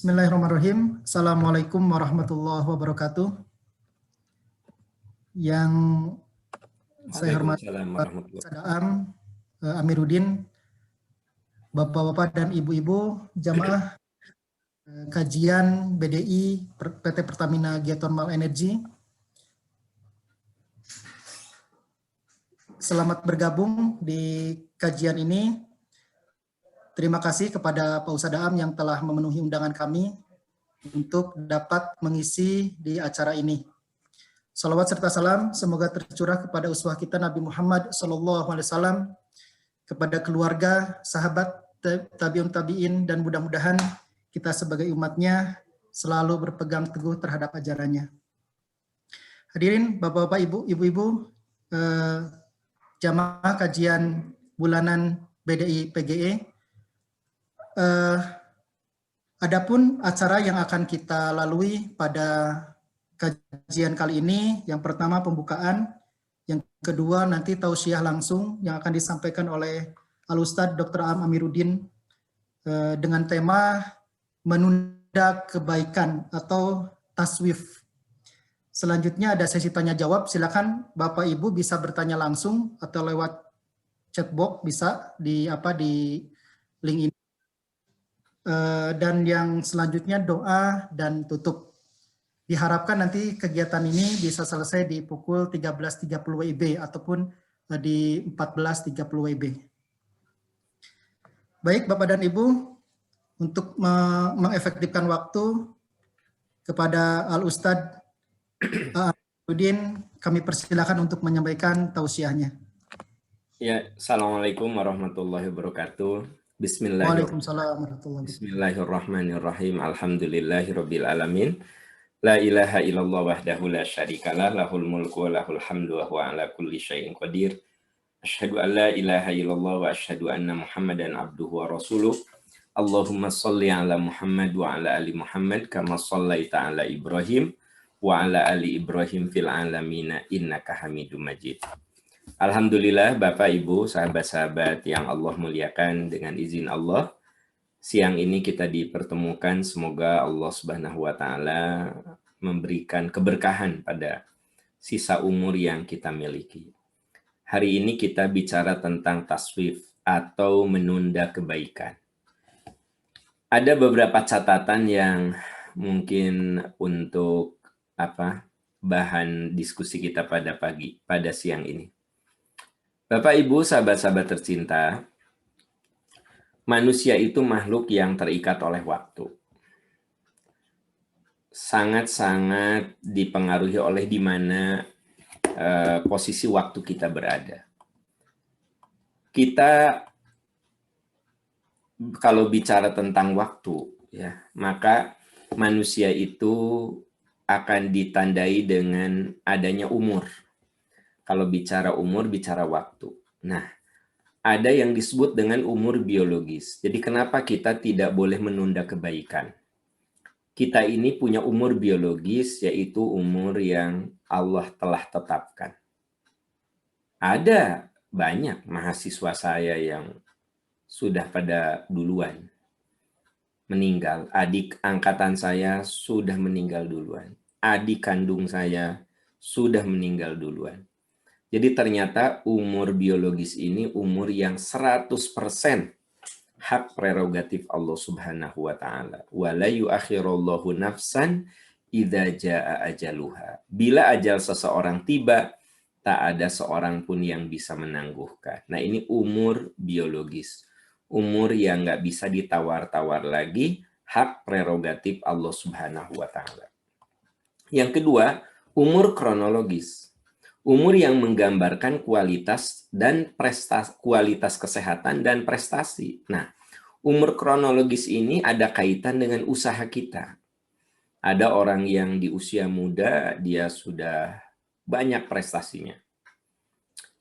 Bismillahirrahmanirrahim. Assalamualaikum warahmatullahi wabarakatuh. Yang saya hormati Pak Sadaam Amiruddin, Bapak-bapak dan Ibu-ibu jamaah kajian BDI PT Pertamina Geothermal Energy. Selamat bergabung di kajian ini. Terima kasih kepada Pak Sadaam yang telah memenuhi undangan kami untuk dapat mengisi di acara ini. Salawat serta salam semoga tercurah kepada uswah kita Nabi Muhammad SAW, kepada keluarga, sahabat, tabi'un tabi'in, dan mudah-mudahan kita sebagai umatnya selalu berpegang teguh terhadap ajarannya. Hadirin Bapak-bapak, Ibu-ibu, jamaah kajian bulanan BDI PGE. Adapun acara yang akan kita lalui pada kajian kali ini, yang pertama pembukaan, yang kedua nanti tausiah langsung yang akan disampaikan oleh Al-Ustadz Dr. Am Amiruddin dengan tema menunda kebaikan atau taswif. Selanjutnya ada sesi tanya jawab, silakan Bapak Ibu bisa bertanya langsung atau lewat chatbox bisa di link ini. Dan yang selanjutnya doa dan tutup. Diharapkan nanti kegiatan ini bisa selesai di pukul 13.30 WIB ataupun di 14.30 WIB. Baik Bapak dan Ibu, untuk mengefektifkan waktu kepada Al-Ustadz Amiruddin, kami persilakan untuk menyampaikan tausiahnya. Ya, Assalamualaikum warahmatullahi wabarakatuh. Bismillahirrahmanirrahim. Alhamdulillahirabbil alamin. La ilaha illallah wahdahu la syarikalah, lahul mulku wa lahul hamdu wa huwa ala kulli syai'in qadir. Asyhadu an la ilaha illallah wa asyhadu anna Muhammadan abduhu wa rasuluh. Allahumma shalli ala Muhammad wa ala ali Muhammad kama shallaita ala Ibrahim wa ala ali Ibrahim fil alamin innaka Hamidum Majid. Alhamdulillah Bapak Ibu, sahabat-sahabat yang Allah muliakan, dengan izin Allah, siang ini kita dipertemukan, semoga Allah Subhanahu wa taala memberikan keberkahan pada sisa umur yang kita miliki. Hari ini kita bicara tentang taswif atau menunda kebaikan. Ada beberapa catatan yang mungkin untuk bahan diskusi kita pada siang ini. Bapak Ibu, sahabat-sahabat tercinta, manusia itu makhluk yang terikat oleh waktu. Sangat-sangat dipengaruhi oleh di mana posisi waktu kita berada. Kita kalau bicara tentang waktu, ya, maka manusia itu akan ditandai dengan adanya umur. Kalau bicara umur, bicara waktu. Nah, ada yang disebut dengan umur biologis. Jadi kenapa kita tidak boleh menunda kebaikan? Kita ini punya umur biologis, yaitu umur yang Allah telah tetapkan. Ada banyak mahasiswa saya yang sudah pada duluan meninggal. Adik angkatan saya sudah meninggal duluan. Adik kandung saya sudah meninggal duluan. Jadi ternyata umur biologis ini umur yang 100% hak prerogatif Allah Subhanahu wa taala. Wa la yu'akhirullahu nafsan idza jaa ajaluha. Bila ajal seseorang tiba, tak ada seorang pun yang bisa menangguhkan. Nah, ini umur biologis. Umur yang nggak bisa ditawar-tawar lagi, hak prerogatif Allah Subhanahu wa taala. Yang kedua, umur kronologis. Umur yang menggambarkan kualitas dan prestasi, kualitas kesehatan dan prestasi. Nah, umur kronologis ini ada kaitan dengan usaha kita. Ada orang yang di usia muda, dia sudah banyak prestasinya.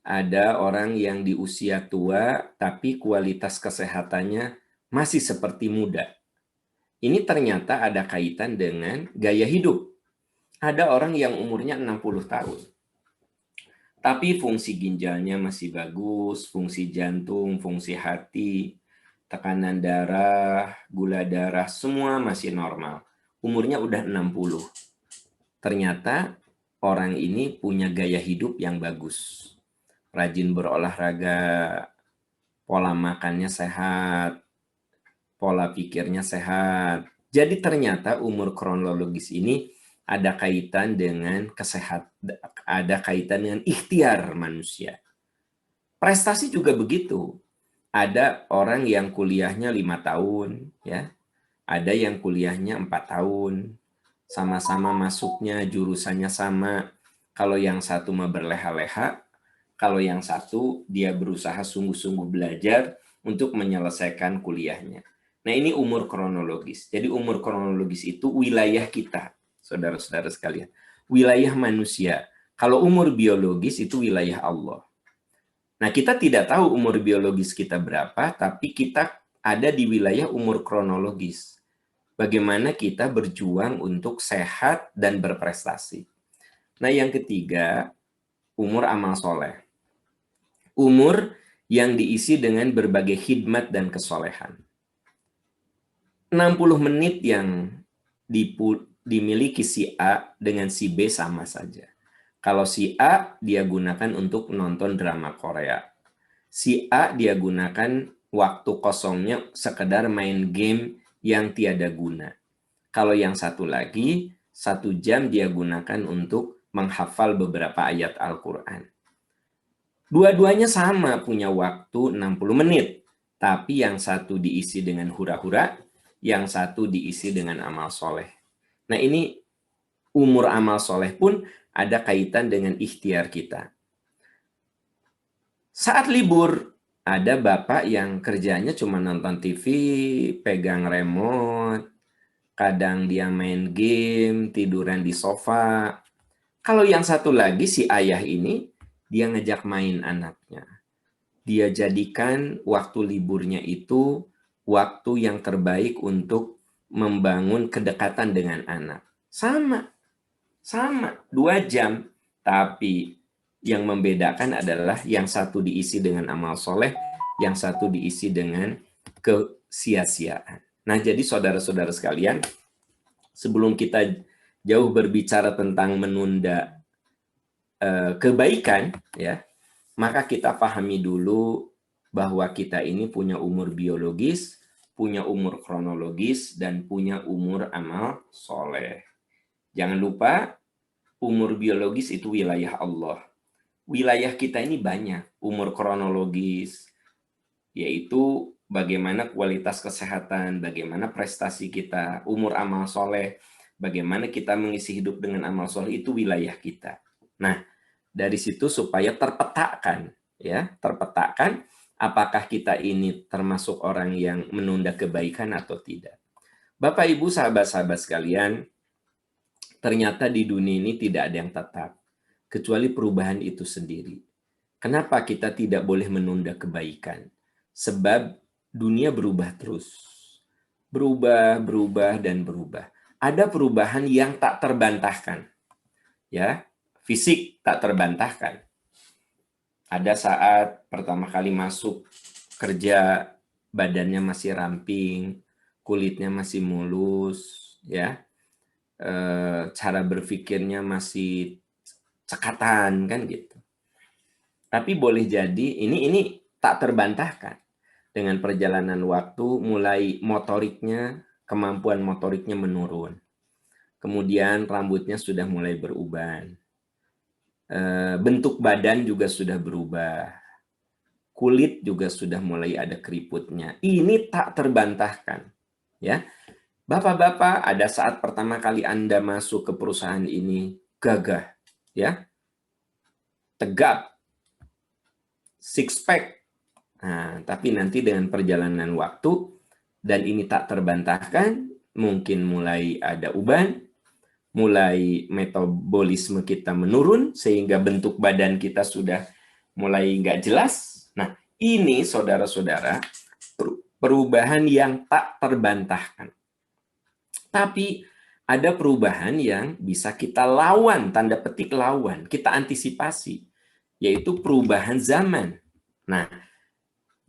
Ada orang yang di usia tua, tapi kualitas kesehatannya masih seperti muda. Ini ternyata ada kaitan dengan gaya hidup. Ada orang yang umurnya 60 tahun. Tapi fungsi ginjalnya masih bagus, fungsi jantung, fungsi hati, tekanan darah, gula darah, semua masih normal. Umurnya udah 60. Ternyata orang ini punya gaya hidup yang bagus. Rajin berolahraga, pola makannya sehat, pola pikirnya sehat. Jadi ternyata umur kronologis ini ada kaitan dengan ada kaitan dengan ikhtiar manusia. Prestasi juga begitu. Ada orang yang kuliahnya 5 tahun, ya. Ada yang kuliahnya 4 tahun. Sama-sama masuknya, jurusannya sama. Kalau yang satu mah berleha-leha, kalau yang satu dia berusaha sungguh-sungguh belajar untuk menyelesaikan kuliahnya. Nah, ini umur kronologis. Jadi umur kronologis itu wilayah kita, saudara-saudara sekalian. Wilayah manusia. Kalau umur biologis itu wilayah Allah. Nah, kita tidak tahu umur biologis kita berapa, tapi kita ada di wilayah umur kronologis. Bagaimana kita berjuang untuk sehat dan berprestasi. Nah, yang ketiga, umur amal soleh. Umur yang diisi dengan berbagai khidmat dan kesolehan. 60 menit yang dimiliki si A dengan si B sama saja. Kalau si A, dia gunakan untuk nonton drama Korea. Si A, dia gunakan waktu kosongnya sekedar main game yang tiada guna. Kalau yang satu lagi, 1 jam dia gunakan untuk menghafal beberapa ayat Al-Quran. Dua-duanya sama punya waktu 60 menit. Tapi yang satu diisi dengan hura-hura, yang satu diisi dengan amal soleh. Nah, ini umur amal soleh pun ada kaitan dengan ikhtiar kita. Saat libur, ada bapak yang kerjanya cuma nonton TV, pegang remote, kadang dia main game, tiduran di sofa. Kalau yang satu lagi, si ayah ini, dia ngajak main anaknya. Dia jadikan waktu liburnya itu waktu yang terbaik untuk membangun kedekatan dengan anak. Sama, 2 jam. Tapi yang membedakan adalah yang satu diisi dengan amal soleh, yang satu diisi dengan kesia-siaan. Nah, jadi saudara-saudara sekalian, sebelum kita jauh berbicara tentang menunda kebaikan, ya, maka kita pahami dulu bahwa kita ini punya umur biologis, punya umur kronologis, dan punya umur amal soleh. Jangan lupa, umur biologis itu wilayah Allah. Wilayah kita ini banyak. Umur kronologis, yaitu bagaimana kualitas kesehatan, bagaimana prestasi kita. Umur amal soleh, bagaimana kita mengisi hidup dengan amal soleh, itu wilayah kita. Nah, dari situ supaya terpetakan, ya, terpetakan apakah kita ini termasuk orang yang menunda kebaikan atau tidak. Bapak, Ibu, sahabat-sahabat sekalian, ternyata di dunia ini tidak ada yang tetap, kecuali perubahan itu sendiri. Kenapa kita tidak boleh menunda kebaikan? Sebab dunia berubah terus. Berubah, dan berubah. Ada perubahan yang tak terbantahkan. Ya, fisik tak terbantahkan. Ada saat pertama kali masuk kerja, badannya masih ramping, kulitnya masih mulus, ya. Cara berpikirnya masih cekatan, kan gitu. Tapi boleh jadi ini tak terbantahkan. Dengan perjalanan waktu mulai motoriknya, kemampuan motoriknya menurun. Kemudian rambutnya sudah mulai beruban. Bentuk badan juga sudah berubah. Kulit juga sudah mulai ada keriputnya. Ini tak terbantahkan, ya. Bapak-bapak, ada saat pertama kali Anda masuk ke perusahaan ini gagah, ya. Tegap. Six pack. Nah, tapi nanti dengan perjalanan waktu dan ini tak terbantahkan, mungkin mulai ada uban, mulai metabolisme kita menurun, sehingga bentuk badan kita sudah mulai nggak jelas. Nah, ini saudara-saudara, perubahan yang tak terbantahkan. Tapi ada perubahan yang bisa kita lawan, tanda petik lawan, kita antisipasi, yaitu perubahan zaman. Nah,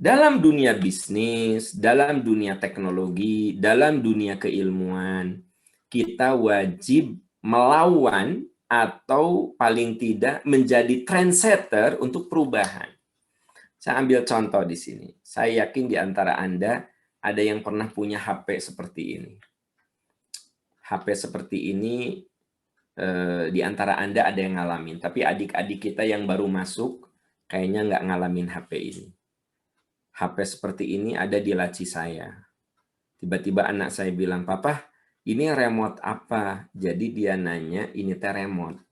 Dalam dunia bisnis, dalam dunia teknologi, dalam dunia keilmuan, kita wajib melawan atau paling tidak menjadi trendsetter untuk perubahan. Saya ambil contoh di sini. Saya yakin di antara Anda ada yang pernah punya HP seperti ini. HP seperti ini di antara Anda ada yang ngalamin, tapi adik-adik kita yang baru masuk kayaknya nggak ngalamin HP ini. HP seperti ini ada di laci saya. Tiba-tiba anak saya bilang, "Papa, ini remote apa?" Jadi dia nanya, ini teh remote.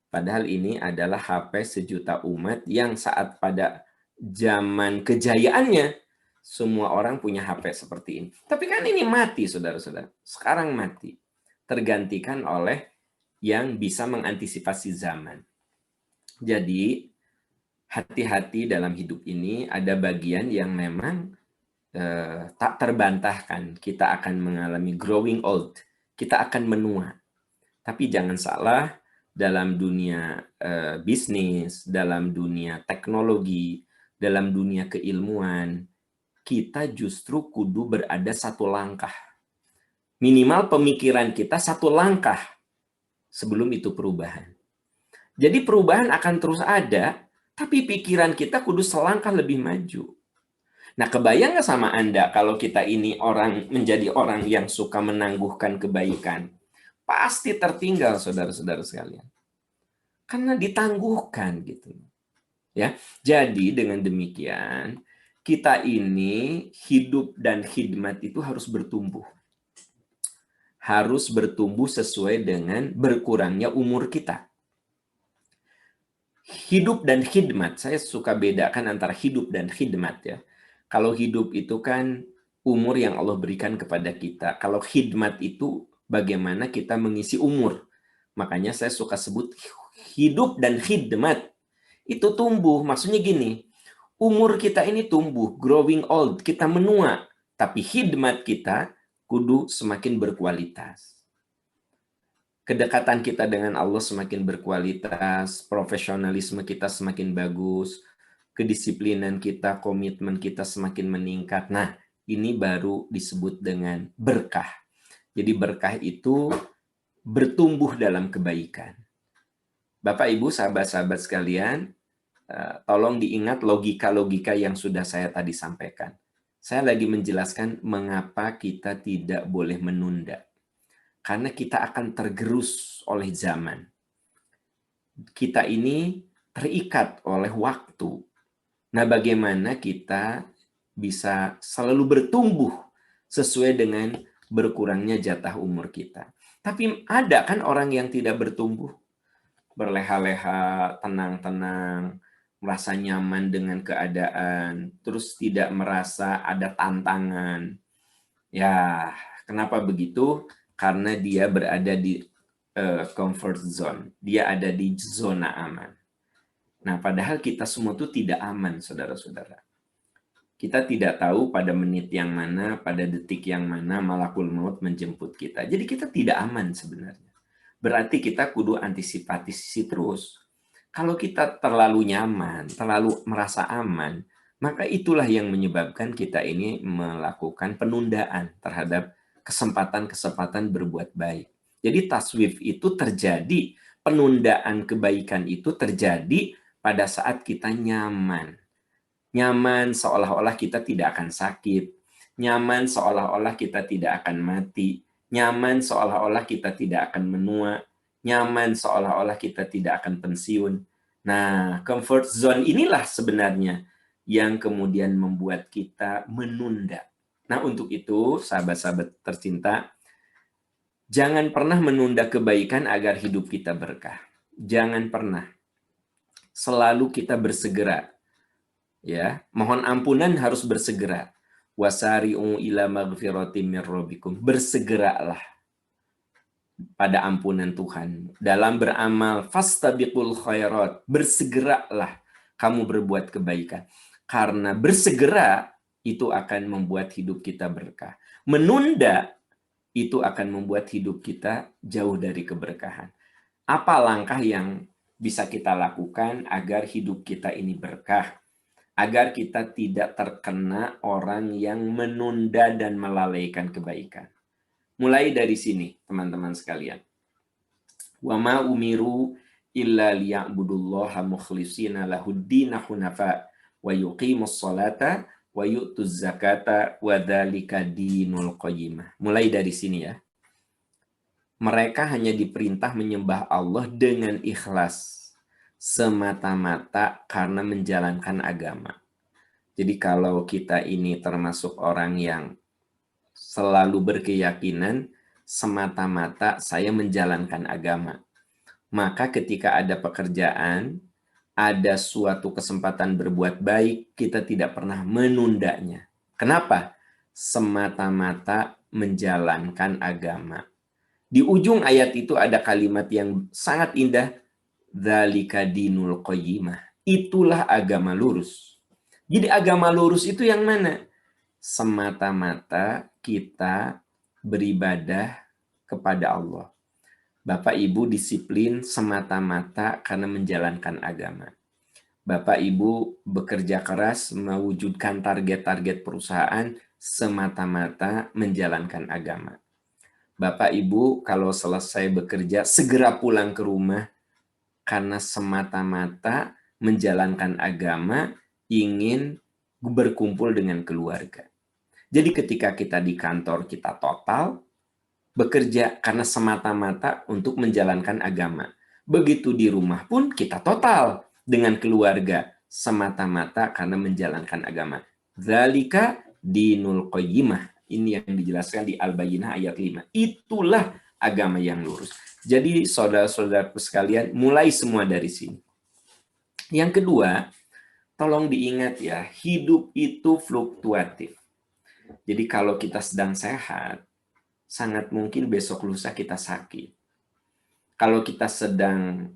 Padahal ini adalah HP sejuta umat yang saat pada zaman kejayaannya, semua orang punya HP seperti ini. Tapi kan ini mati, saudara-saudara. Sekarang mati. Tergantikan oleh yang bisa mengantisipasi zaman. Jadi, hati-hati dalam hidup ini, ada bagian yang memang tak terbantahkan. Kita akan mengalami growing old. Kita akan menua. Tapi jangan salah, dalam dunia bisnis, dalam dunia teknologi, dalam dunia keilmuan, kita justru kudu berada satu langkah. Minimal pemikiran kita satu langkah sebelum itu perubahan. Jadi perubahan akan terus ada, tapi pikiran kita kudu selangkah lebih maju. Nah, kebayang nggak sama Anda kalau kita ini menjadi orang yang suka menangguhkan kebaikan? Pasti tertinggal, saudara-saudara sekalian. Karena ditangguhkan gitu. Ya. Jadi dengan demikian, kita ini hidup dan khidmat itu harus bertumbuh. Harus bertumbuh sesuai dengan berkurangnya umur kita. Hidup dan khidmat, saya suka bedakan antara hidup dan khidmat ya. Kalau hidup itu kan umur yang Allah berikan kepada kita. Kalau khidmat itu bagaimana kita mengisi umur. Makanya saya suka sebut hidup dan khidmat. Itu tumbuh, maksudnya gini. Umur kita ini tumbuh, growing old, kita menua. Tapi khidmat kita kudu semakin berkualitas. Kedekatan kita dengan Allah semakin berkualitas, profesionalisme kita semakin bagus, kedisiplinan kita, komitmen kita semakin meningkat. Nah, ini baru disebut dengan berkah. Jadi berkah itu bertumbuh dalam kebaikan. Bapak, Ibu, sahabat-sahabat sekalian, tolong diingat logika-logika yang sudah saya tadi sampaikan. Saya lagi menjelaskan mengapa kita tidak boleh menunda. Karena kita akan tergerus oleh zaman. Kita ini terikat oleh waktu. Nah, bagaimana kita bisa selalu bertumbuh sesuai dengan berkurangnya jatah umur kita. Tapi ada kan orang yang tidak bertumbuh, berleha-leha, tenang-tenang, merasa nyaman dengan keadaan, terus tidak merasa ada tantangan. Ya, kenapa begitu? Karena dia berada di comfort zone. Dia ada di zona aman. Nah, padahal kita semua itu tidak aman, saudara-saudara. Kita tidak tahu pada menit yang mana, pada detik yang mana malakul maut menjemput kita. Jadi kita tidak aman sebenarnya. Berarti kita kudu antisipasi terus. Kalau kita terlalu nyaman, terlalu merasa aman, maka itulah yang menyebabkan kita ini melakukan penundaan terhadap kesempatan-kesempatan berbuat baik. Jadi taswif itu terjadi, penundaan kebaikan itu terjadi pada saat kita nyaman. Nyaman seolah-olah kita tidak akan sakit. Nyaman seolah-olah kita tidak akan mati. Nyaman seolah-olah kita tidak akan menua. Nyaman seolah-olah kita tidak akan pensiun. Nah, comfort zone inilah sebenarnya yang kemudian membuat kita menunda. Nah, untuk itu, sahabat-sahabat tercinta, jangan pernah menunda kebaikan agar hidup kita berkah. Jangan pernah. Selalu kita bersegera. Ya, mohon ampunan harus bersegera. Wasari'u ila maghfiratin mir rabbikum. Bersegeralah pada ampunan Tuhan. Dalam beramal, fastabiqul khairat. Bersegeralah kamu berbuat kebaikan. Karena bersegera itu akan membuat hidup kita berkah. Menunda itu akan membuat hidup kita jauh dari keberkahan. Apa langkah yang bisa kita lakukan agar hidup kita ini berkah? agar kita tidak terkena orang yang menunda dan melalaikan kebaikan. Mulai dari sini, teman-teman sekalian. Wa ma umiru illa liya'budullaha mukhlishina lahuddina hunafa wa yuqimus salata wa yu'tuz zakata wa dzalika dinul qayyimah. Mulai dari sini ya. Mereka hanya diperintah menyembah Allah dengan ikhlas semata-mata karena menjalankan agama. Jadi kalau kita ini termasuk orang yang selalu berkeyakinan semata-mata saya menjalankan agama, maka ketika ada pekerjaan, ada suatu kesempatan berbuat baik, kita tidak pernah menundanya. Kenapa? Semata-mata menjalankan agama. Di ujung ayat itu ada kalimat yang sangat indah, dzalika dinul qayyimah. Itulah agama lurus. Jadi agama lurus itu yang mana? Semata-mata kita beribadah kepada Allah. Bapak Ibu disiplin semata-mata karena menjalankan agama. Bapak Ibu bekerja keras mewujudkan target-target perusahaan semata-mata menjalankan agama. Bapak Ibu kalau selesai bekerja segera pulang ke rumah karena semata-mata menjalankan agama, ingin berkumpul dengan keluarga. Jadi ketika kita di kantor kita total bekerja karena semata-mata untuk menjalankan agama. Begitu di rumah pun kita total dengan keluarga semata-mata karena menjalankan agama. Dzalika dinul qayyimah. Ini yang dijelaskan di Al-Bayyinah ayat 5. Itulah agama yang lurus. Jadi saudara-saudaraku sekalian, mulai semua dari sini. Yang kedua, tolong diingat ya, hidup itu fluktuatif. Jadi kalau kita sedang sehat, sangat mungkin besok lusa kita sakit. Kalau kita sedang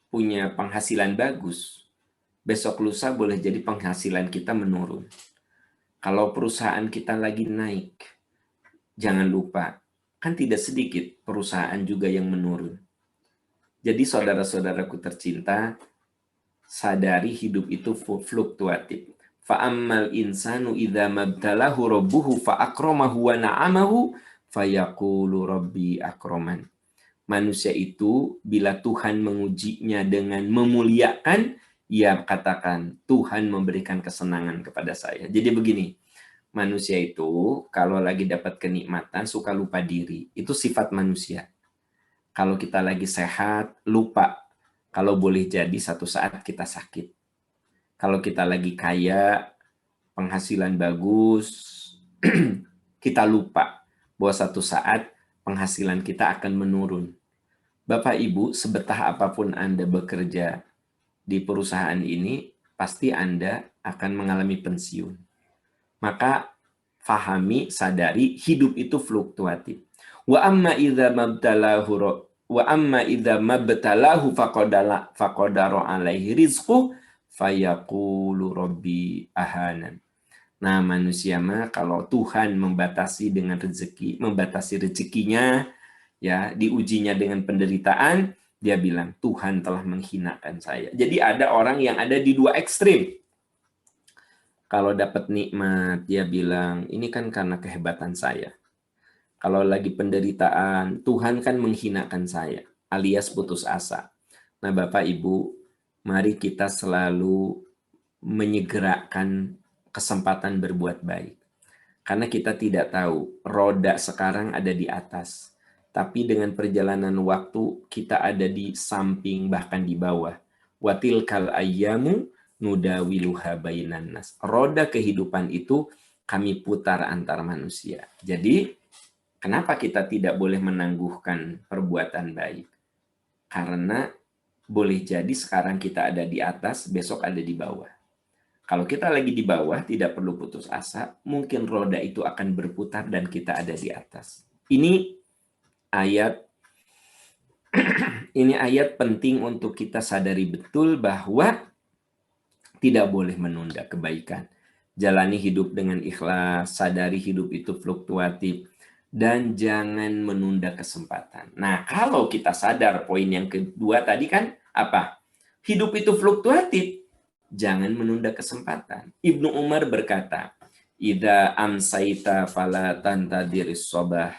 punya penghasilan bagus, besok lusa boleh jadi penghasilan kita menurun. Kalau perusahaan kita lagi naik, jangan lupa, kan tidak sedikit perusahaan juga yang menurun. Jadi saudara-saudaraku tercinta, sadari hidup itu fluktuatif. Fa'ammal insanu idza mabtalahu rabbuhu fa'akramahu wa na'amahu fayaqulu rabbi akraman. Manusia itu bila Tuhan mengujinya dengan memuliakan, ia katakan Tuhan memberikan kesenangan kepada saya. Jadi begini, manusia itu kalau lagi dapat kenikmatan suka lupa diri. Itu sifat manusia. Kalau kita lagi sehat, lupa. Kalau boleh jadi satu saat kita sakit. Kalau kita lagi kaya, penghasilan bagus, kita lupa bahwa satu saat penghasilan kita akan menurun. Bapak Ibu, sebetah apapun Anda bekerja di perusahaan ini, pasti Anda akan mengalami pensiun. Maka fahami, sadari, hidup itu fluktuatif. Wa amma idza mabtalahu faqadara alaihi rizquh fayaqulu rabbi ahanan. Nah, manusia mah kalau Tuhan membatasi dengan rezeki, membatasi rezekinya, ya, diujinya dengan penderitaan, dia bilang Tuhan telah menghinakan saya. Jadi ada orang yang ada di dua ekstrim. Kalau dapat nikmat, dia bilang ini kan karena kehebatan saya. Kalau lagi penderitaan, Tuhan kan menghinakan saya, alias putus asa. Nah, Bapak Ibu, mari kita selalu menyegerakan kesempatan berbuat baik. Karena kita tidak tahu, roda sekarang ada di atas. Tapi dengan perjalanan waktu, kita ada di samping, bahkan di bawah. Watilkal ayyamu nudawiluha bainan nas. Roda kehidupan itu kami putar antar manusia. Jadi, kenapa kita tidak boleh menangguhkan perbuatan baik? Karena boleh jadi sekarang kita ada di atas, besok ada di bawah. Kalau kita lagi di bawah, tidak perlu putus asa, mungkin roda itu akan berputar dan kita ada di atas. Ini ayat penting untuk kita sadari betul bahwa tidak boleh menunda kebaikan. Jalani hidup dengan ikhlas, sadari hidup itu fluktuatif, dan jangan menunda kesempatan. Nah, kalau kita sadar poin yang kedua tadi kan apa? Hidup itu fluktuatif. Jangan menunda kesempatan. Ibnu Umar berkata, "Idza amsaita fala tantadiris sabah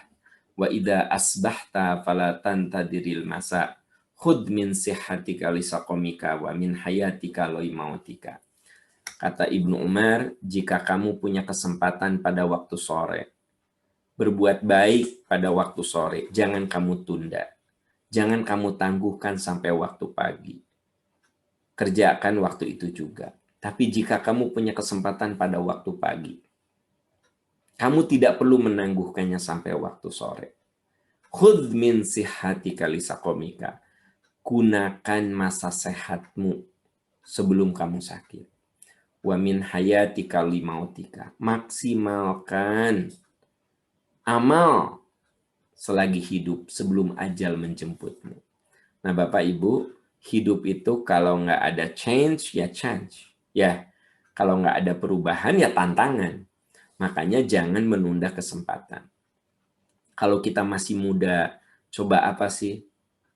wa idza asbahta fala tantadiril masa. Khudh min sihhatika li saqamika wa min hayatika li mautika." Kata Ibnu Umar, jika kamu punya kesempatan pada waktu sore, berbuat baik pada waktu sore, jangan kamu tunda. Jangan kamu tangguhkan sampai waktu pagi. Kerjakan waktu itu juga. Tapi jika kamu punya kesempatan pada waktu pagi, kamu tidak perlu menangguhkannya sampai waktu sore. Khudh min sihhatika li saqamika. Gunakan masa sehatmu sebelum kamu sakit. Wa min hayatika li mautika. Maksimalkan amal selagi hidup sebelum ajal menjemputmu. Nah, Bapak Ibu, hidup itu kalau nggak ada change, ya change. Ya, kalau nggak ada perubahan, ya tantangan. Makanya jangan menunda kesempatan. Kalau kita masih muda, coba apa sih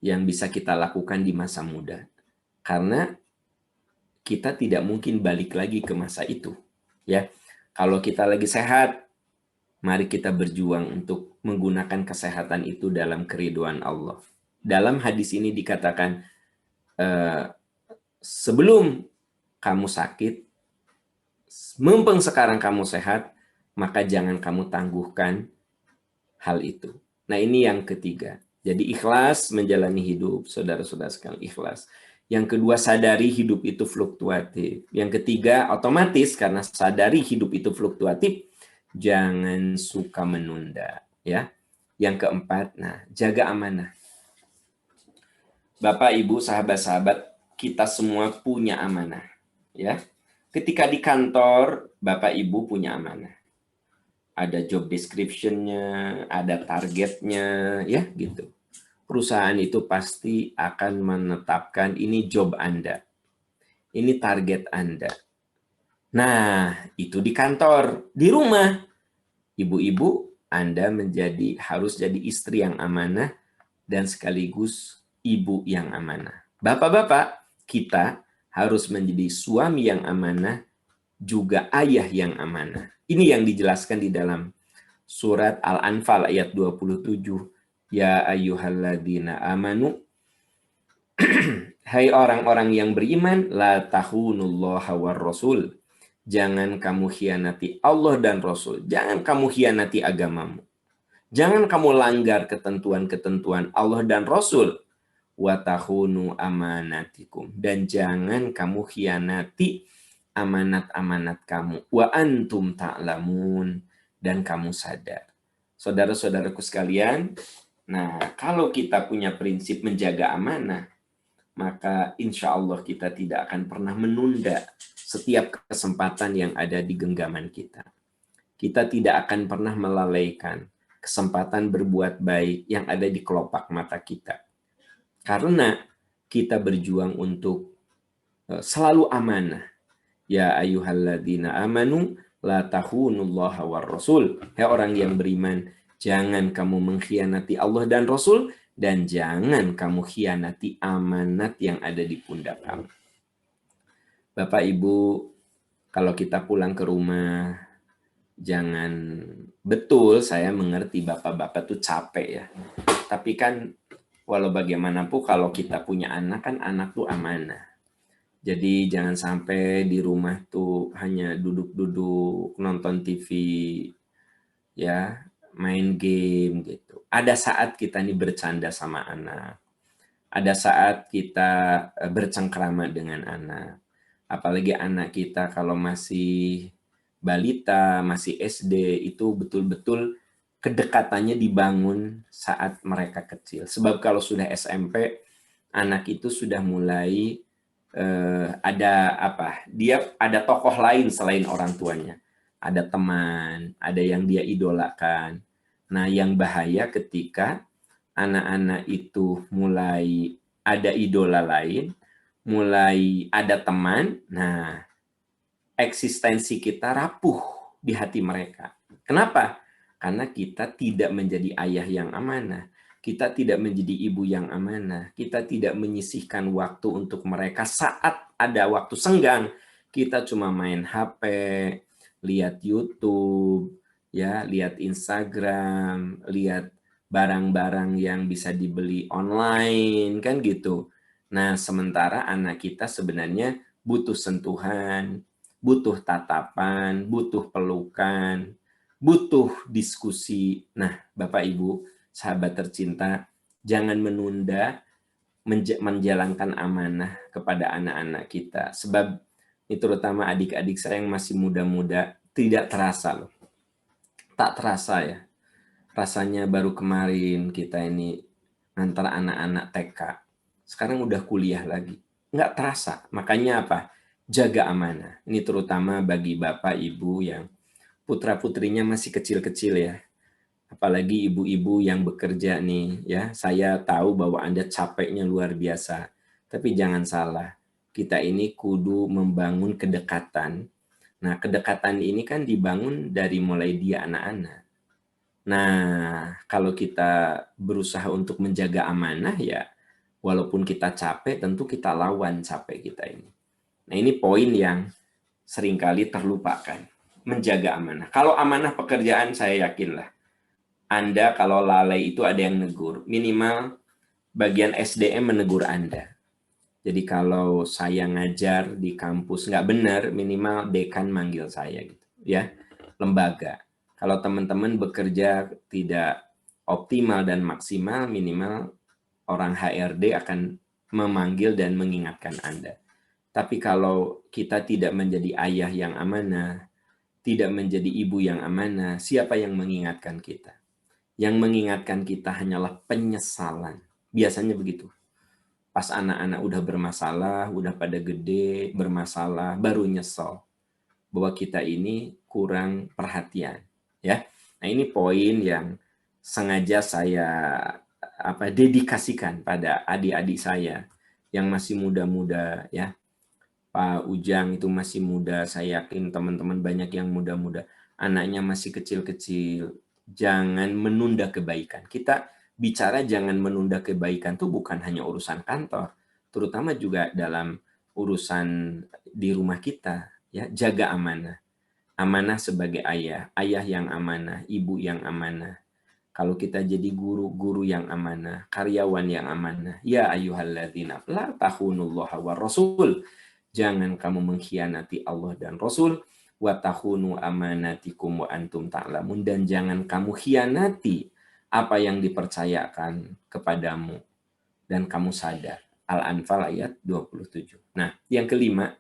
yang bisa kita lakukan di masa muda? Karena kita tidak mungkin balik lagi ke masa itu. Ya, kalau kita lagi sehat, mari kita berjuang untuk menggunakan kesehatan itu dalam keridhaan Allah. Dalam hadis ini dikatakan, sebelum kamu sakit, mumpung sekarang kamu sehat, maka jangan kamu tangguhkan hal itu. Nah, ini yang ketiga. Jadi ikhlas menjalani hidup, saudara-saudara sekalian, ikhlas. Yang kedua, sadari hidup itu fluktuatif. Yang ketiga, otomatis karena sadari hidup itu fluktuatif, jangan suka menunda, ya. Yang keempat, nah, jaga amanah. Bapak, Ibu, sahabat-sahabat, kita semua punya amanah, ya. Ketika di kantor, Bapak Ibu punya amanah. Ada job description-nya, ada targetnya, ya, gitu. Perusahaan itu pasti akan menetapkan ini job Anda. Ini target Anda. Nah, itu di kantor. Di rumah, ibu-ibu, Anda harus jadi istri yang amanah dan sekaligus ibu yang amanah. Bapak-bapak, kita harus menjadi suami yang amanah, juga ayah yang amanah. Ini yang dijelaskan di dalam surat Al-Anfal ayat 27. Ya ayyuhalladzina amanu, hai orang-orang yang beriman, la tahunullaha war rasul. Jangan kamu khianati Allah dan Rasul. Jangan kamu khianati agamamu. Jangan kamu langgar ketentuan-ketentuan Allah dan Rasul. Wa tahunu amanatikum. Dan jangan kamu khianati amanat-amanat kamu. Wa antum ta'lamun. Dan kamu sadar. Saudara-saudaraku sekalian, nah kalau kita punya prinsip menjaga amanah, maka insya Allah kita tidak akan pernah menunda setiap kesempatan yang ada di genggaman kita. Kita tidak akan pernah melalaikan kesempatan berbuat baik yang ada di kelopak mata kita. Karena kita berjuang untuk selalu amanah. Ya ayyuhalladzina amanu la tahunullaha war rasul. Hai orang yang beriman, jangan kamu mengkhianati Allah dan Rasul, dan jangan kamu khianati amanat yang ada di pundak kamu. Bapak Ibu, kalau kita pulang ke rumah, jangan, betul saya mengerti bapak-bapak tuh capek ya. Tapi kan walau bagaimanapun kalau kita punya anak, kan anak tuh amanah. Jadi jangan sampai di rumah tuh hanya duduk-duduk nonton TV, ya, main game gitu. Ada saat kita nih bercanda sama anak. Ada saat kita bercengkrama dengan anak. Apalagi anak kita kalau masih balita, masih SD, itu betul-betul kedekatannya dibangun saat mereka kecil. Sebab kalau sudah SMP, anak itu sudah mulai ada apa? Dia ada tokoh lain selain orang tuanya. Ada teman, ada yang dia idolakan. Nah, yang bahaya ketika anak-anak itu mulai ada idola lain, mulai ada teman, nah eksistensi kita rapuh di hati mereka. Kenapa? Karena kita tidak menjadi ayah yang amanah, kita tidak menjadi ibu yang amanah, kita tidak menyisihkan waktu untuk mereka saat ada waktu senggang, kita cuma main HP, lihat YouTube, ya, lihat Instagram, lihat barang-barang yang bisa dibeli online, kan gitu. Nah, sementara anak kita sebenarnya butuh sentuhan, butuh tatapan, butuh pelukan, butuh diskusi. Nah, Bapak Ibu, sahabat tercinta, jangan menunda menjalankan amanah kepada anak-anak kita. Sebab ini terutama adik-adik saya yang masih muda-muda, tidak terasa loh. Tak terasa ya. Rasanya baru kemarin kita ini antara anak-anak TK. Sekarang udah kuliah lagi. Nggak terasa. Makanya apa? Jaga amanah. Ini terutama bagi Bapak, Ibu yang putra-putrinya masih kecil-kecil ya. Apalagi ibu-ibu yang bekerja nih ya. Saya tahu bahwa Anda capeknya luar biasa. Tapi jangan salah. Kita ini kudu membangun kedekatan. Nah, kedekatan ini kan dibangun dari mulai dia anak-anak. Nah, kalau kita berusaha untuk menjaga amanah ya, walaupun kita capek, tentu kita lawan capek kita ini. Nah, ini poin yang seringkali terlupakan. Menjaga amanah. Kalau amanah pekerjaan, saya yakinlah. Anda kalau lalai itu ada yang negur. Minimal bagian SDM menegur Anda. Jadi kalau saya ngajar di kampus nggak benar, minimal dekan manggil saya gitu, ya, lembaga. Kalau teman-teman bekerja tidak optimal dan maksimal, minimal orang HRD akan memanggil dan mengingatkan Anda. Tapi kalau kita tidak menjadi ayah yang amanah, tidak menjadi ibu yang amanah, siapa yang mengingatkan kita? Yang mengingatkan kita hanyalah penyesalan. Biasanya begitu. Pas anak-anak udah bermasalah, udah pada gede, bermasalah, baru nyesel bahwa kita ini kurang perhatian, ya. Nah, ini poin yang sengaja saya dedikasikan pada adik-adik saya yang masih muda-muda, ya. Pak Ujang itu masih muda, saya yakin teman-teman banyak yang muda-muda, anaknya masih kecil-kecil. Jangan menunda kebaikan. Kita bicara jangan menunda kebaikan itu bukan hanya urusan kantor, terutama juga dalam urusan di rumah kita, ya. Jaga amanah. Amanah sebagai ayah, ayah yang amanah, ibu yang amanah. Kalau kita jadi guru yang amanah, karyawan yang amanah, ya ayyuhalladzina la tahunullaha wa rasul. Jangan kamu mengkhianati Allah dan Rasul, wa tahunu amanatikum wa antum ta'lamun, dan jangan kamu khianati apa yang dipercayakan kepadamu dan kamu sadar. Al-Anfal ayat 27. Nah, yang kelima,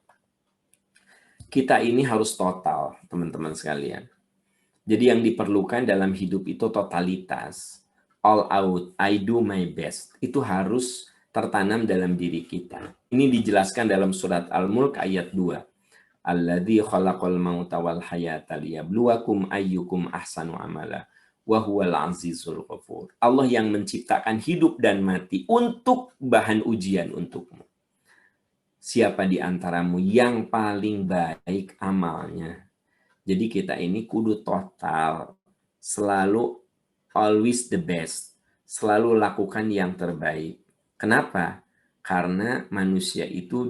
kita ini harus total, teman-teman sekalian. Jadi yang diperlukan dalam hidup itu totalitas. All out, I do my best. Itu harus tertanam dalam diri kita. Ini dijelaskan dalam surat Al-Mulk ayat 2. Alladzi khalaqal mauta wal hayata liyabluwakum ayyukum ahsanu amala wa huwal azizul ghafur. Allah yang menciptakan hidup dan mati untuk bahan ujian untukmu. Siapa di antaramu yang paling baik amalnya? Jadi kita ini kudu total, selalu always the best, selalu lakukan yang terbaik. Kenapa? Karena manusia itu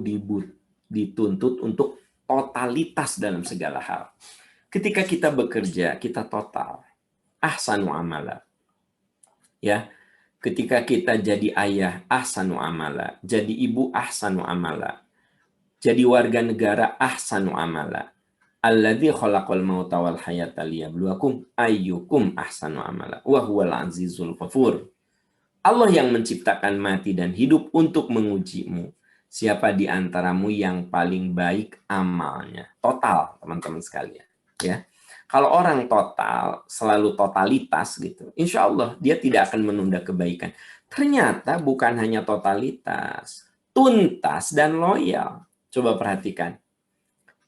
dituntut untuk totalitas dalam segala hal. Ketika kita bekerja, kita total. Ahsanu amala. Ya. Ketika kita jadi ayah, ahsanu amala. Jadi ibu, ahsanu amala. Jadi warga negara, ahsanu amala. Alladzi khalaqal mauta wal hayata liyabluwakum ayyukum ahsanu amala wa huwal azizul ghafur. Allah yang menciptakan mati dan hidup untuk mengujimu. Siapa di antaramu yang paling baik amalnya? Total, teman-teman sekalian, ya. Kalau orang total, selalu totalitas gitu, insya Allah dia tidak akan menunda kebaikan. Ternyata bukan hanya totalitas, tuntas dan loyal. Coba perhatikan.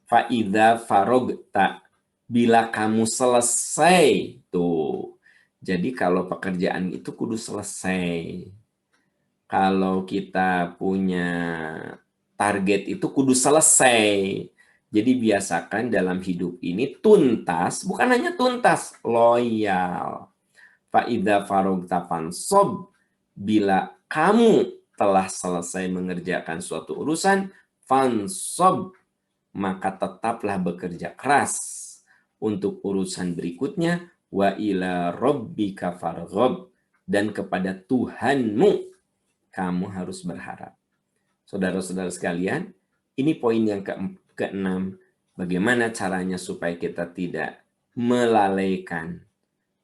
Fa'idha farogta, bila kamu selesai. Tuh. Jadi kalau pekerjaan itu kudu selesai. Kalau kita punya target itu kudu selesai. Jadi biasakan dalam hidup ini tuntas, bukan hanya tuntas, loyal. Fa'idha farogta fansob, bila kamu telah selesai mengerjakan suatu urusan, fansob, maka tetaplah bekerja keras untuk urusan berikutnya, wa ila rabbika farghab, dan kepada Tuhanmu kamu harus berharap. Saudara-saudara sekalian, ini poin yang keenam, bagaimana caranya supaya kita tidak melalaikan,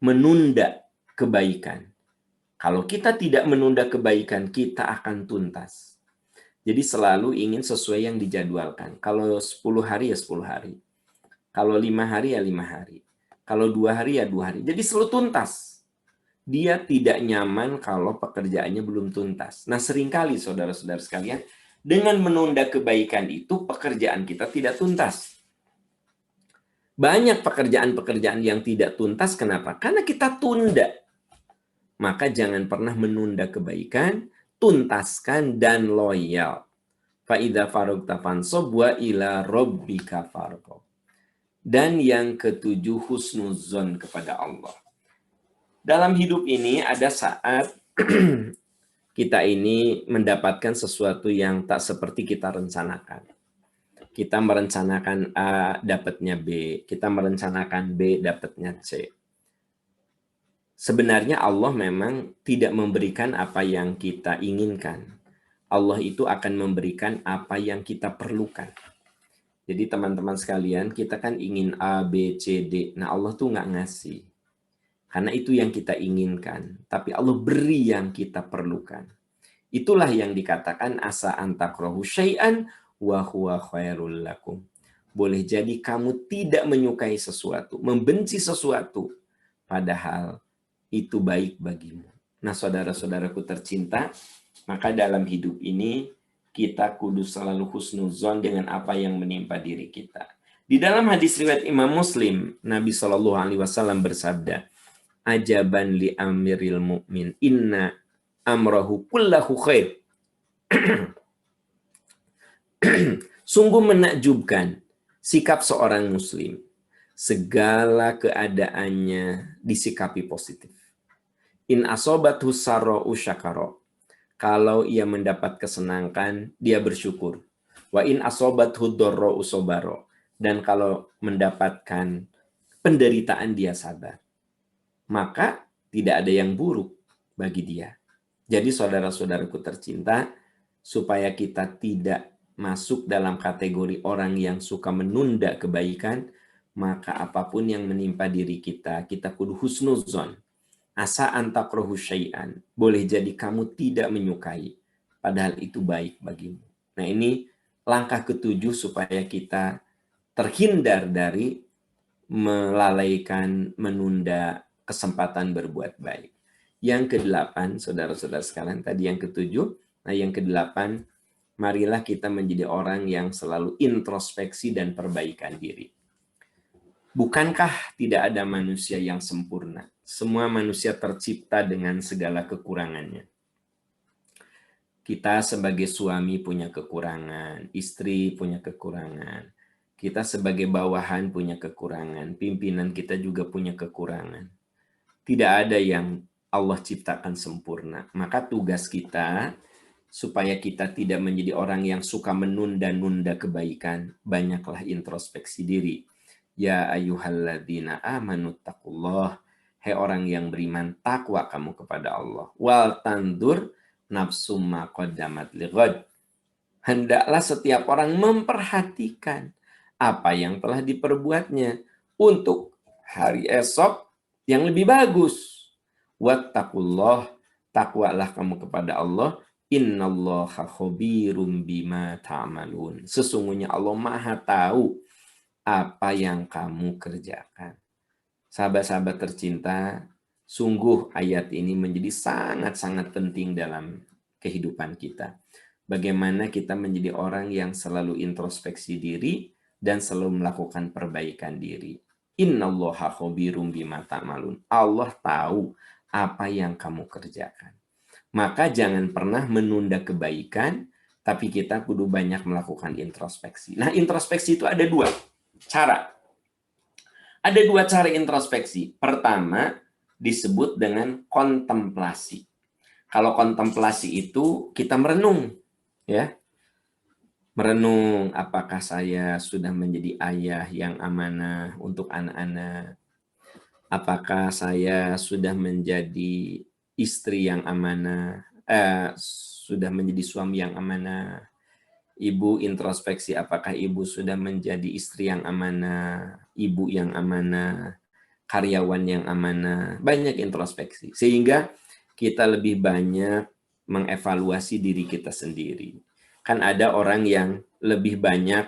menunda kebaikan. Kalau kita tidak menunda kebaikan, kita akan tuntas. Jadi selalu ingin sesuai yang dijadwalkan. Kalau 10 hari ya 10 hari. Kalau 5 hari ya 5 hari. Kalau 2 hari ya 2 hari. Jadi selalu tuntas. Dia tidak nyaman kalau pekerjaannya belum tuntas. Nah, seringkali saudara-saudara sekalian, dengan menunda kebaikan itu pekerjaan kita tidak tuntas. Banyak pekerjaan-pekerjaan yang tidak tuntas, kenapa? Karena kita tunda. Maka jangan pernah menunda kebaikan, tuntaskan dan loyal. Fa'idha farugta fansob wa ila rabbika farghab. Dan yang ketujuh, husnuzon kepada Allah. Dalam hidup ini ada saat kita ini mendapatkan sesuatu yang tak seperti kita rencanakan. Kita merencanakan A, dapatnya B. Kita merencanakan B, dapatnya C. Sebenarnya Allah memang tidak memberikan apa yang kita inginkan. Allah itu akan memberikan apa yang kita perlukan. Jadi teman-teman sekalian, kita kan ingin A, B, C, D. Nah, Allah tuh nggak ngasih. Karena itu yang kita inginkan. Tapi Allah beri yang kita perlukan. Itulah yang dikatakan asa antakrohu syai'an wa huwa khairul lakum. Boleh jadi kamu tidak menyukai sesuatu, membenci sesuatu, padahal itu baik bagimu. Nah, saudara-saudaraku tercinta, maka dalam hidup ini kita kudu selalu husnuzon dengan apa yang menimpa diri kita. Di dalam hadis riwayat Imam Muslim, Nabi SAW bersabda, ajaban li amiril mu'min, inna amrahu kullahu khair. Sungguh menakjubkan sikap seorang muslim. Segala keadaannya disikapi positif. In asobathu sarra'u syakara. Kalau ia mendapat kesenangan, dia bersyukur. Wa in asobathu dharra'u sabara. Dan kalau mendapatkan penderitaan, dia sabar. Maka tidak ada yang buruk bagi dia. Jadi saudara-saudaraku tercinta, supaya kita tidak masuk dalam kategori orang yang suka menunda kebaikan, maka apapun yang menimpa diri kita, kita kudu husnuzon. Asa antakrohu syai'an. Boleh jadi kamu tidak menyukai, padahal itu baik bagimu. Nah, ini langkah ketujuh supaya kita terhindar dari melalaikan, menunda kesempatan berbuat baik. Yang kedelapan, saudara-saudara sekalian, tadi yang ketujuh. Nah, yang kedelapan, marilah kita menjadi orang yang selalu introspeksi dan perbaikan diri. Bukankah tidak ada manusia yang sempurna? Semua manusia tercipta dengan segala kekurangannya. Kita sebagai suami punya kekurangan, istri punya kekurangan. Kita sebagai bawahan punya kekurangan, pimpinan kita juga punya kekurangan. Tidak ada yang Allah ciptakan sempurna. Maka tugas kita, supaya kita tidak menjadi orang yang suka menunda-nunda kebaikan, banyaklah introspeksi diri. Ya ayyuhalladzina amanu taqullah. Hai orang yang beriman, takwa kamu kepada Allah. Wal tandur nafsum ma qaddamat lighad. Hendaklah setiap orang memperhatikan apa yang telah diperbuatnya untuk hari esok yang lebih bagus. Wattaqullah, takwalah kamu kepada Allah. Innallaha khabirum bima ta'malun. Sesungguhnya Allah Maha tahu apa yang kamu kerjakan. Sahabat-sahabat tercinta, sungguh ayat ini menjadi sangat-sangat penting dalam kehidupan kita. Bagaimana kita menjadi orang yang selalu introspeksi diri dan selalu melakukan perbaikan diri. Innallaha khabirum bima ta'malun. Allah tahu apa yang kamu kerjakan. Maka jangan pernah menunda kebaikan, tapi kita kudu banyak melakukan introspeksi. Nah, introspeksi itu ada dua cara. Ada dua cara introspeksi. Pertama, disebut dengan kontemplasi. Kalau kontemplasi itu kita merenung, ya. Merenung, apakah saya sudah menjadi ayah yang amanah untuk anak-anak? Apakah saya sudah menjadi istri yang amanah? Sudah menjadi suami yang amanah? Ibu introspeksi, apakah ibu sudah menjadi istri yang amanah, ibu yang amanah, karyawan yang amanah? Banyak introspeksi. Sehingga kita lebih banyak mengevaluasi diri kita sendiri. Kan ada orang yang lebih banyak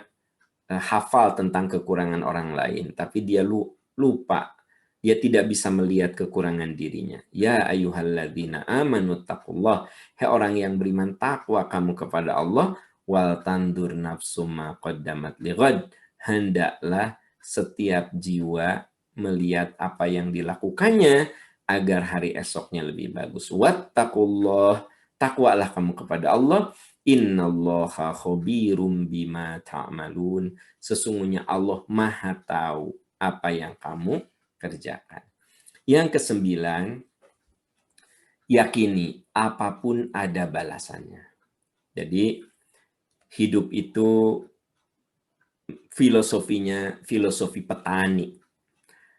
hafal tentang kekurangan orang lain, tapi dia lupa, dia tidak bisa melihat kekurangan dirinya. Ya ayyuhalladzina amanu taqullah, hai orang yang beriman, takwa kamu kepada Allah, wal tandur nafsum ma qaddamat lighad, hendaklah setiap jiwa melihat apa yang dilakukannya agar hari esoknya lebih bagus. Wattaqullah, takwalah kamu kepada Allah. Innallaha khabirum bima ta'malun. Sesungguhnya Allah Maha tahu apa yang kamu kerjakan. Yang kesembilan, yakini apapun ada balasannya. Jadi hidup itu filosofinya filosofi petani.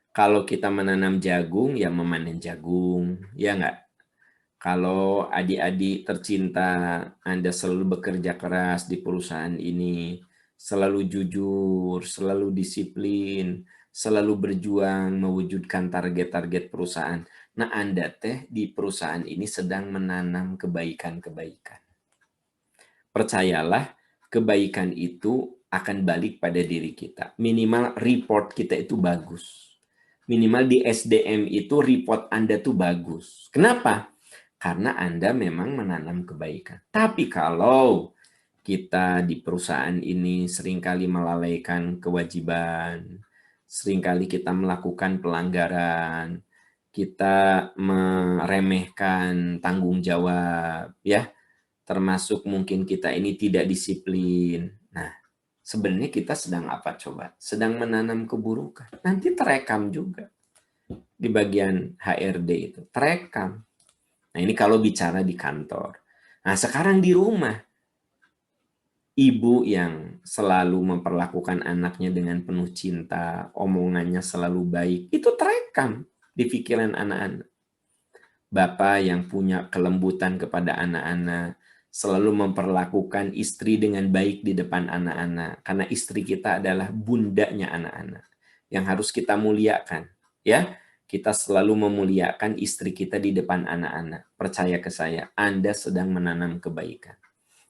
Kalau kita menanam jagung, ya memanen jagung, ya enggak? Kalau adik-adik tercinta, Anda selalu bekerja keras di perusahaan ini, selalu jujur, selalu disiplin, selalu berjuang mewujudkan target-target perusahaan. Nah, Anda di perusahaan ini sedang menanam kebaikan-kebaikan. Percayalah, kebaikan itu akan balik pada diri kita. Minimal report kita itu bagus. Minimal di SDM itu report Anda tuh bagus. Kenapa? Karena Anda memang menanam kebaikan. Tapi kalau kita di perusahaan ini seringkali melalaikan kewajiban, seringkali kita melakukan pelanggaran, kita meremehkan tanggung jawab, ya, termasuk mungkin kita ini tidak disiplin. Nah, sebenarnya kita sedang apa coba? Sedang menanam keburukan. Nanti terekam juga di bagian HRD itu, terekam. Nah, ini kalau bicara di kantor. Nah, sekarang di rumah, ibu yang selalu memperlakukan anaknya dengan penuh cinta, omongannya selalu baik, itu terekam di pikiran anak-anak. Bapak yang punya kelembutan kepada anak-anak, selalu memperlakukan istri dengan baik di depan anak-anak, karena istri kita adalah bundanya anak-anak yang harus kita muliakan, ya. Kita selalu memuliakan istri kita di depan anak-anak. Percaya ke saya, Anda sedang menanam kebaikan.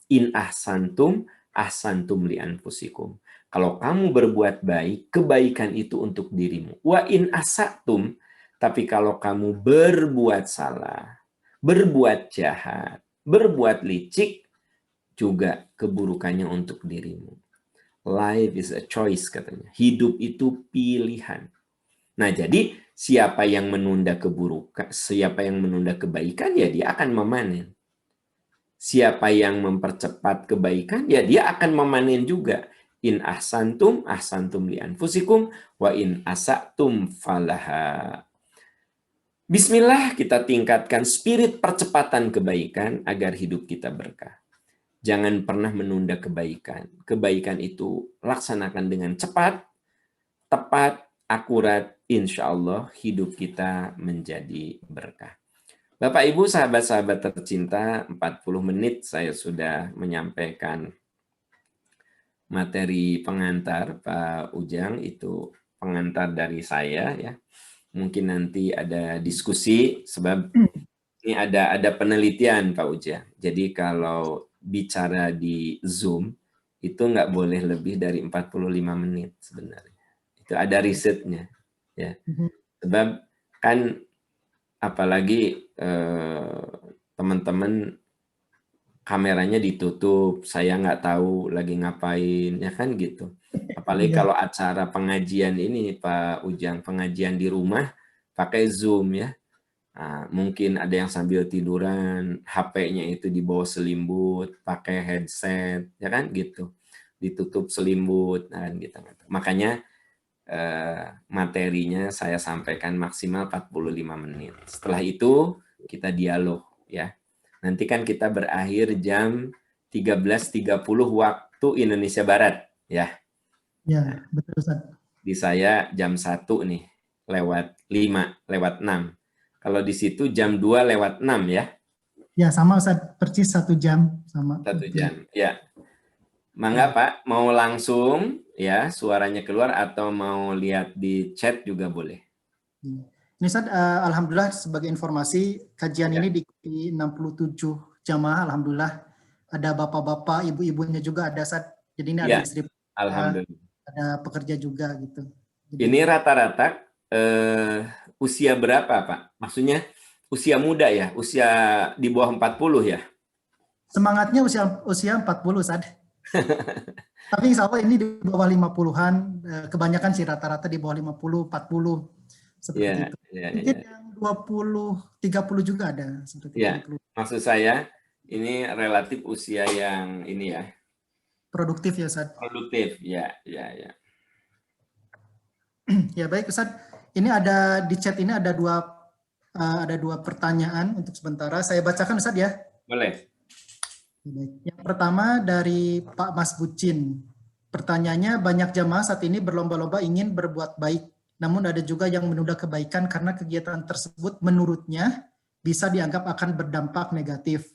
In ahsantum, ahsantum li anfusikum. Kalau kamu berbuat baik, kebaikan itu untuk dirimu. Wa in asatum, tapi kalau kamu berbuat salah, berbuat jahat, berbuat licik, juga keburukannya untuk dirimu. Life is a choice, katanya. Hidup itu pilihan. Nah, jadi siapa yang menunda keburukan, siapa yang menunda kebaikan, ya dia akan memanen. Siapa yang mempercepat kebaikan, ya dia akan memanen juga. In ahsantum, ahsantum li anfusikum, wa in asatum falaha. Bismillah, kita tingkatkan spirit percepatan kebaikan agar hidup kita berkah. Jangan pernah menunda kebaikan. Kebaikan itu laksanakan dengan cepat, tepat, akurat, insya Allah hidup kita menjadi berkah. Bapak, Ibu, sahabat-sahabat tercinta, 40 menit saya sudah menyampaikan materi pengantar, Pak Ujang, itu pengantar dari saya, ya. Mungkin nanti ada diskusi, sebab ini ada penelitian, Pak Ujang. Jadi kalau bicara di Zoom, itu nggak boleh lebih dari 45 menit sebenarnya. Itu ada risetnya, ya. Sebab kan apalagi teman-teman kameranya ditutup, saya nggak tahu lagi ngapain, ya kan gitu. Apalagi kalau acara pengajian ini, Pak Ujang, pengajian di rumah pakai Zoom, ya. Nah, mungkin ada yang sambil tiduran, HP-nya itu di bawah selimut, pakai headset, ya kan gitu. Ditutup selimut, nah, gitu. Makanya materinya saya sampaikan maksimal 45 menit. Setelah itu kita dialog, ya. Nanti kan kita berakhir jam 13.30 waktu Indonesia Barat, ya. Ya, betul Ustaz. Di saya jam 1 nih, lewat 5, lewat 6. Kalau di situ jam 2 lewat 6 ya. Ya, sama Ustaz, persis 1 jam sama. 1 Waktunya. jam, ya. Mangga Pak, mau langsung ya suaranya keluar atau mau lihat di chat juga boleh. Ini Ustaz, alhamdulillah sebagai informasi kajian Ya. ini diikuti 67 jamaah, alhamdulillah. Ada bapak-bapak, ibu-ibunya juga ada Ustaz. Jadi ini ada Ya, istri, alhamdulillah. ada pekerja juga gitu. Jadi, Ini rata-rata usia berapa Pak? Maksudnya usia muda ya, usia di bawah 40 ya? semangatnya usia 40 Ustaz. Tapi insya Allah ini di bawah 50-an, kebanyakan sih rata-rata di bawah 50, 40, seperti Ya, itu. ya, Mungkin ya. yang 20, 30 juga ada. Seperti Ya, 30. maksud saya ini relatif usia yang ini ya, Produktif ya Ustaz. produktif. Ya, ya, ya. Ya baik Ustaz, ini ada di chat ini ada dua pertanyaan untuk sementara. Saya bacakan Ustaz ya. Boleh. Yang pertama dari Pak Mas Bucin. Pertanyaannya, banyak jamaah saat ini berlomba-lomba ingin berbuat baik, namun ada juga yang menunda kebaikan karena kegiatan tersebut menurutnya bisa dianggap akan berdampak negatif.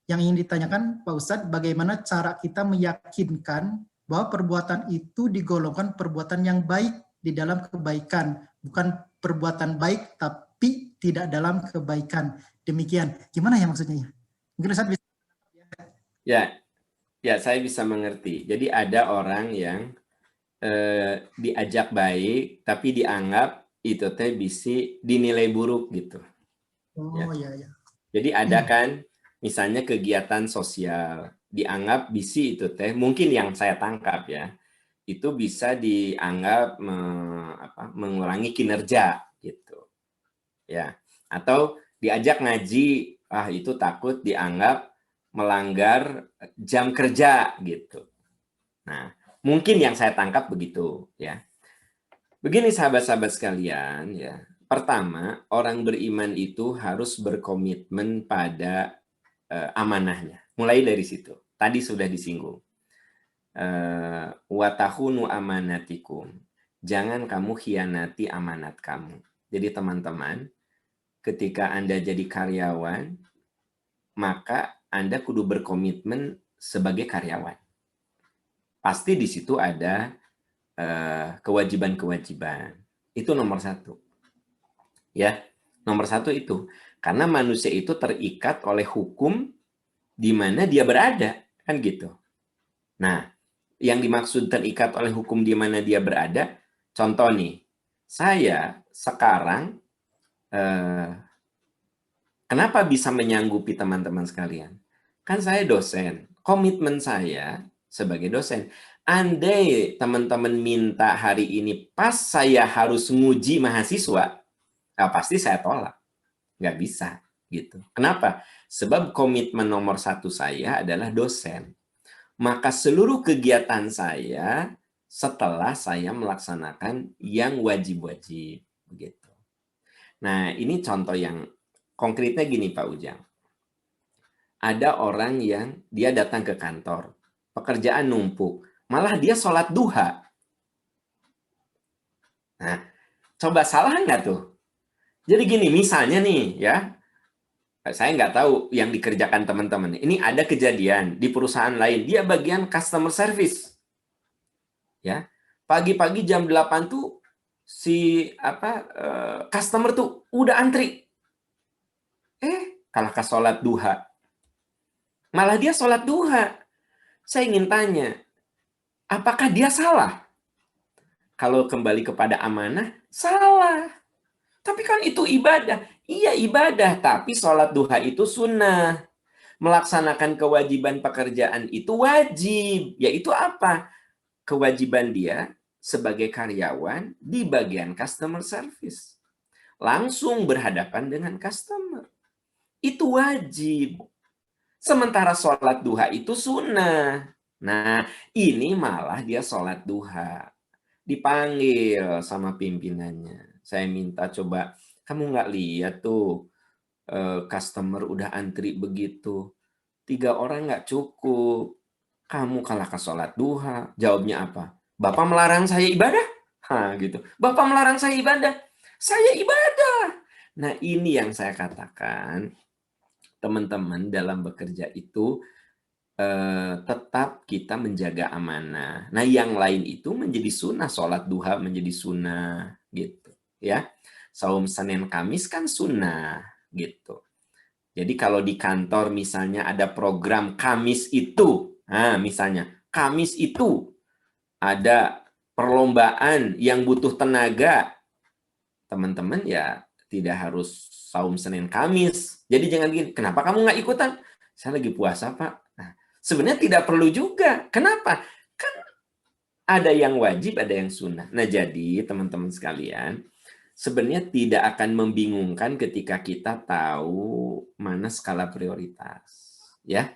Yang ingin ditanyakan Pak Ustadz, bagaimana cara kita meyakinkan bahwa perbuatan itu digolongkan perbuatan yang baik di dalam kebaikan, bukan perbuatan baik tapi tidak dalam kebaikan. Demikian. Gimana ya maksudnya ya? Mungkin Ustadz bisa. Ya, ya saya bisa mengerti. Jadi ada orang yang diajak baik tapi dianggap itu teh bisa dinilai buruk gitu. Ya. Oh iya ya. Jadi ada kan misalnya kegiatan sosial dianggap bisa itu teh mungkin yang saya tangkap ya itu bisa dianggap mengurangi kinerja gitu ya, atau diajak ngaji itu takut dianggap melanggar jam kerja gitu. Nah, mungkin yang saya tangkap begitu ya. Begini sahabat-sahabat sekalian ya. Pertama, orang beriman itu harus berkomitmen pada amanahnya. Mulai dari situ. Tadi sudah disinggung. Watahunu amanatikum. Jangan kamu khianati amanat kamu. Jadi teman-teman, ketika Anda jadi karyawan, maka Anda kudu berkomitmen sebagai karyawan. Pasti di situ ada kewajiban-kewajiban. Itu nomor 1. Ya, nomor 1 itu. Karena manusia itu terikat oleh hukum di mana dia berada. Kan gitu. Nah, yang dimaksud terikat oleh hukum di mana dia berada, contoh nih, saya sekarang kenapa bisa menyanggupi teman-teman sekalian? Kan saya dosen. Komitmen saya sebagai dosen. Andai teman-teman minta hari ini pas saya harus nguji mahasiswa, pasti saya tolak. Nggak bisa. Gitu. Kenapa? Sebab komitmen nomor 1 saya adalah dosen. Maka seluruh kegiatan saya setelah saya melaksanakan yang wajib-wajib. Begitu. Nah, ini contoh yang konkretnya gini Pak Ujang. Ada orang yang dia datang ke kantor, pekerjaan numpuk, malah dia sholat duha. Nah, coba salah nggak tuh? Jadi gini, misalnya nih ya, saya nggak tahu yang dikerjakan teman-teman. Ini ada kejadian di perusahaan lain, dia bagian customer service. Ya, pagi-pagi jam 8 tuh si customer tuh udah antri. Kalah ke sholat duha. Malah dia sholat duha. Saya ingin tanya, apakah dia salah? Kalau kembali kepada amanah, salah. Tapi kan itu ibadah. Iya ibadah, tapi sholat duha itu sunnah. Melaksanakan kewajiban pekerjaan itu wajib. Yaitu apa? Kewajiban dia sebagai karyawan di bagian customer service. Langsung berhadapan dengan customer. Itu wajib. Sementara sholat duha itu sunnah. Nah, ini malah dia sholat duha. Dipanggil sama pimpinannya. Saya minta coba, kamu nggak lihat tuh, customer udah antri begitu. 3 orang nggak cukup. Kamu kalah ke sholat duha. Jawabnya apa? Bapak melarang saya ibadah? Gitu. Bapak melarang saya ibadah. Saya ibadah. Nah, ini yang saya katakan, teman-teman dalam bekerja itu tetap kita menjaga amanah. Nah, yang lain itu menjadi sunnah, sholat duha menjadi sunnah, gitu. Ya, saum Senin Kamis kan sunnah, gitu. Jadi kalau di kantor misalnya ada program Kamis itu, nah misalnya Kamis itu ada perlombaan yang butuh tenaga, teman-teman ya tidak harus saum Senin Kamis. Jadi jangan gini, kenapa kamu nggak ikutan? Saya lagi puasa, Pak. Nah, sebenarnya tidak perlu juga. Kenapa? Kan ada yang wajib, ada yang sunnah. Nah, jadi teman-teman sekalian, sebenarnya tidak akan membingungkan ketika kita tahu mana skala prioritas. Ya,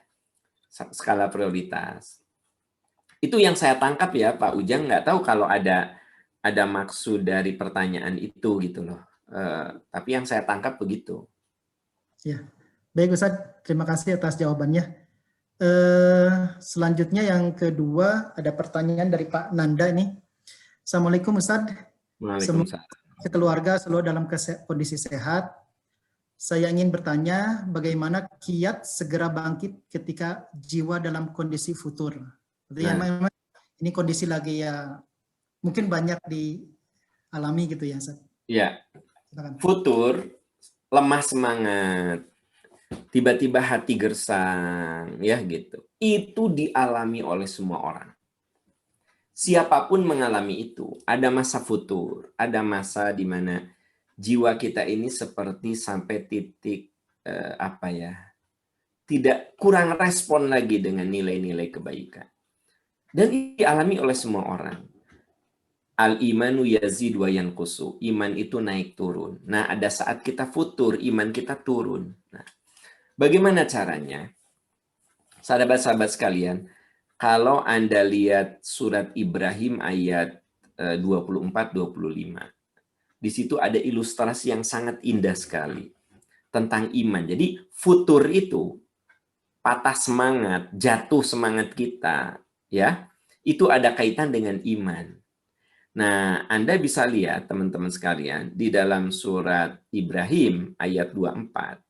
skala prioritas. Itu yang saya tangkap ya, Pak Ujang. Nggak tahu kalau ada maksud dari pertanyaan itu gitu loh. Tapi yang saya tangkap begitu. Ya, baik Ustadz, terima kasih atas jawabannya. Selanjutnya yang kedua ada pertanyaan dari Pak Nanda ini. Assalamualaikum Ustadz. Semoga Waalaikumsalam. keluarga selalu dalam kondisi sehat. Saya ingin bertanya bagaimana kiat segera bangkit ketika jiwa dalam kondisi futur. Artinya memang ini kondisi lagi ya mungkin banyak dialami gitu ya Ustadz. Ya, futur, lemah semangat, tiba-tiba hati gersang, ya gitu. Itu dialami oleh semua orang. Siapapun mengalami itu. Ada masa futur, ada masa di mana jiwa kita ini seperti sampai titik tidak kurang respon lagi dengan nilai-nilai kebaikan. Dan dialami oleh semua orang. Al-imanu yazid wa yanqusu. Iman itu naik turun. Nah, ada saat kita futur, iman kita turun. Nah, bagaimana caranya? Sahabat-sahabat sekalian, kalau Anda lihat surat Ibrahim ayat 24-25, di situ ada ilustrasi yang sangat indah sekali tentang iman. Jadi futur itu, patah semangat, jatuh semangat kita, ya, itu ada kaitan dengan iman. Nah, Anda bisa lihat teman-teman sekalian di dalam surat Ibrahim ayat 24.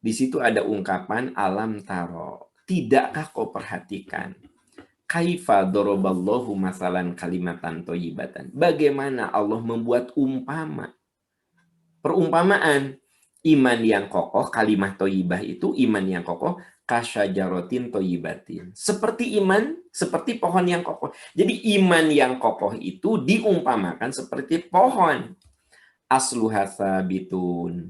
Di situ ada ungkapan alam taro. Tidakkah kau perhatikan? Kaifa doroballahu masalan kalimatan toyibatan. Bagaimana Allah membuat perumpamaan iman yang kokoh, kalimat toyibah itu iman yang kokoh, kasyajarotin toyibatin. Seperti iman, seperti pohon yang kokoh. Jadi iman yang kokoh itu diumpamakan seperti pohon. Asluha sabitun,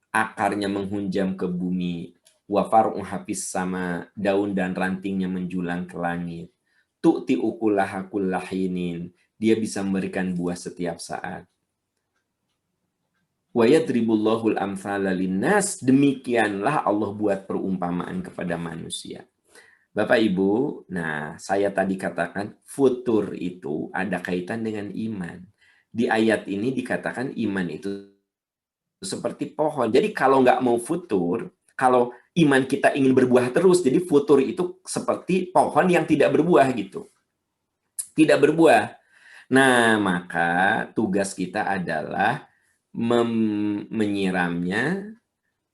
akarnya menghunjam ke bumi, wafar'u hafis sama, daun dan rantingnya menjulang ke langit. Tu'ti ukulaha kullahinin, dia bisa memberikan buah setiap saat. Wa yadribullahul amsala linnas, demikianlah Allah buat perumpamaan kepada manusia. Bapak Ibu, nah saya tadi katakan futur itu ada kaitan dengan iman. Di ayat ini dikatakan iman itu seperti pohon. Jadi kalau nggak mau futur, kalau iman kita ingin berbuah terus, jadi futur itu seperti pohon yang tidak berbuah gitu. Tidak berbuah. Nah, maka tugas kita adalah menyiramnya,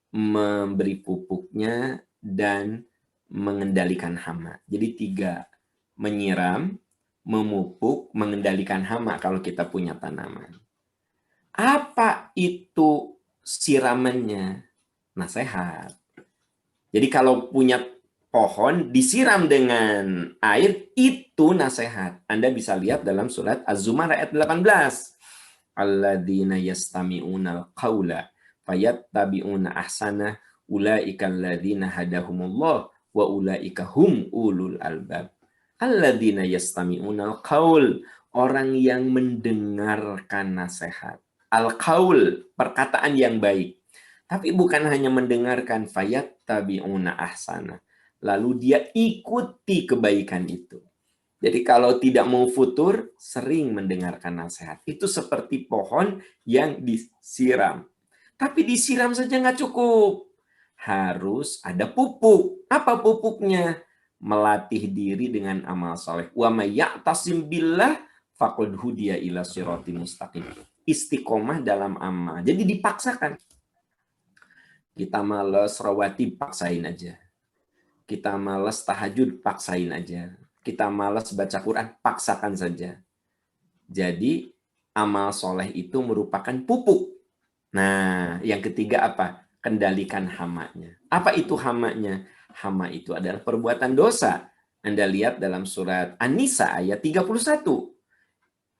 memberi pupuknya, dan mengendalikan hama. Jadi 3, menyiram, memupuk, mengendalikan hama kalau kita punya tanaman. Apa itu siramannya? Nasihat. Jadi kalau punya pohon disiram dengan air, itu nasihat. Anda bisa lihat dalam surat Az-Zumar ayat 18. Alladzina yastami'unal qawla fayattabi'una ahsana ulaika alladzina hadahumullah wa ulaika hum ulul albab. Alladzina yastami'unal qaul, orang yang mendengarkan nasihat. Al-qaul, perkataan yang baik. Tapi bukan hanya mendengarkan, fayattabi'una ahsana. Lalu dia ikuti kebaikan itu. Jadi kalau tidak mau futur, sering mendengarkan nasihat. Itu seperti pohon yang disiram. Tapi disiram saja nggak cukup. Harus ada pupuk. Apa pupuknya? melatih diri dengan amal soleh. Wa may ya'tasim billah faqad hudiya ila siratim mustaqim. Istiqomah dalam amal. Jadi dipaksakan. Kita malas rawatib, paksain aja. Kita malas tahajud, paksain aja. Kita malas baca Quran, paksakan saja. Jadi amal soleh itu merupakan pupuk. Nah, yang ketiga apa? Kendalikan hamanya. Apa itu hamanya? Hama itu adalah perbuatan dosa. Anda lihat dalam surat An-Nisa ayat 31.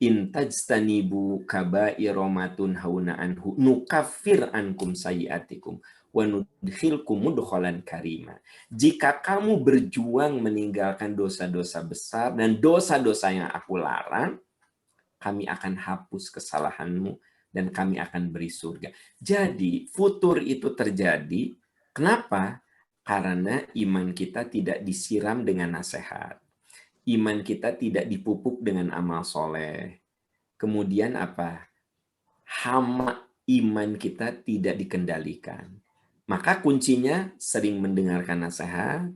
In tajtanibu kabairomatun hauna anhu nukaffir ankum sayiatikum wa nudkhilkum mudkhalan karima. Jika kamu berjuang meninggalkan dosa-dosa besar dan dosa-dosa yang aku larang, kami akan hapus kesalahanmu dan kami akan beri surga. Jadi, futur itu terjadi. Kenapa? Karena iman kita tidak disiram dengan nasihat. Iman kita tidak dipupuk dengan amal soleh. Kemudian apa? Hama iman kita tidak dikendalikan. Maka kuncinya sering mendengarkan nasihat,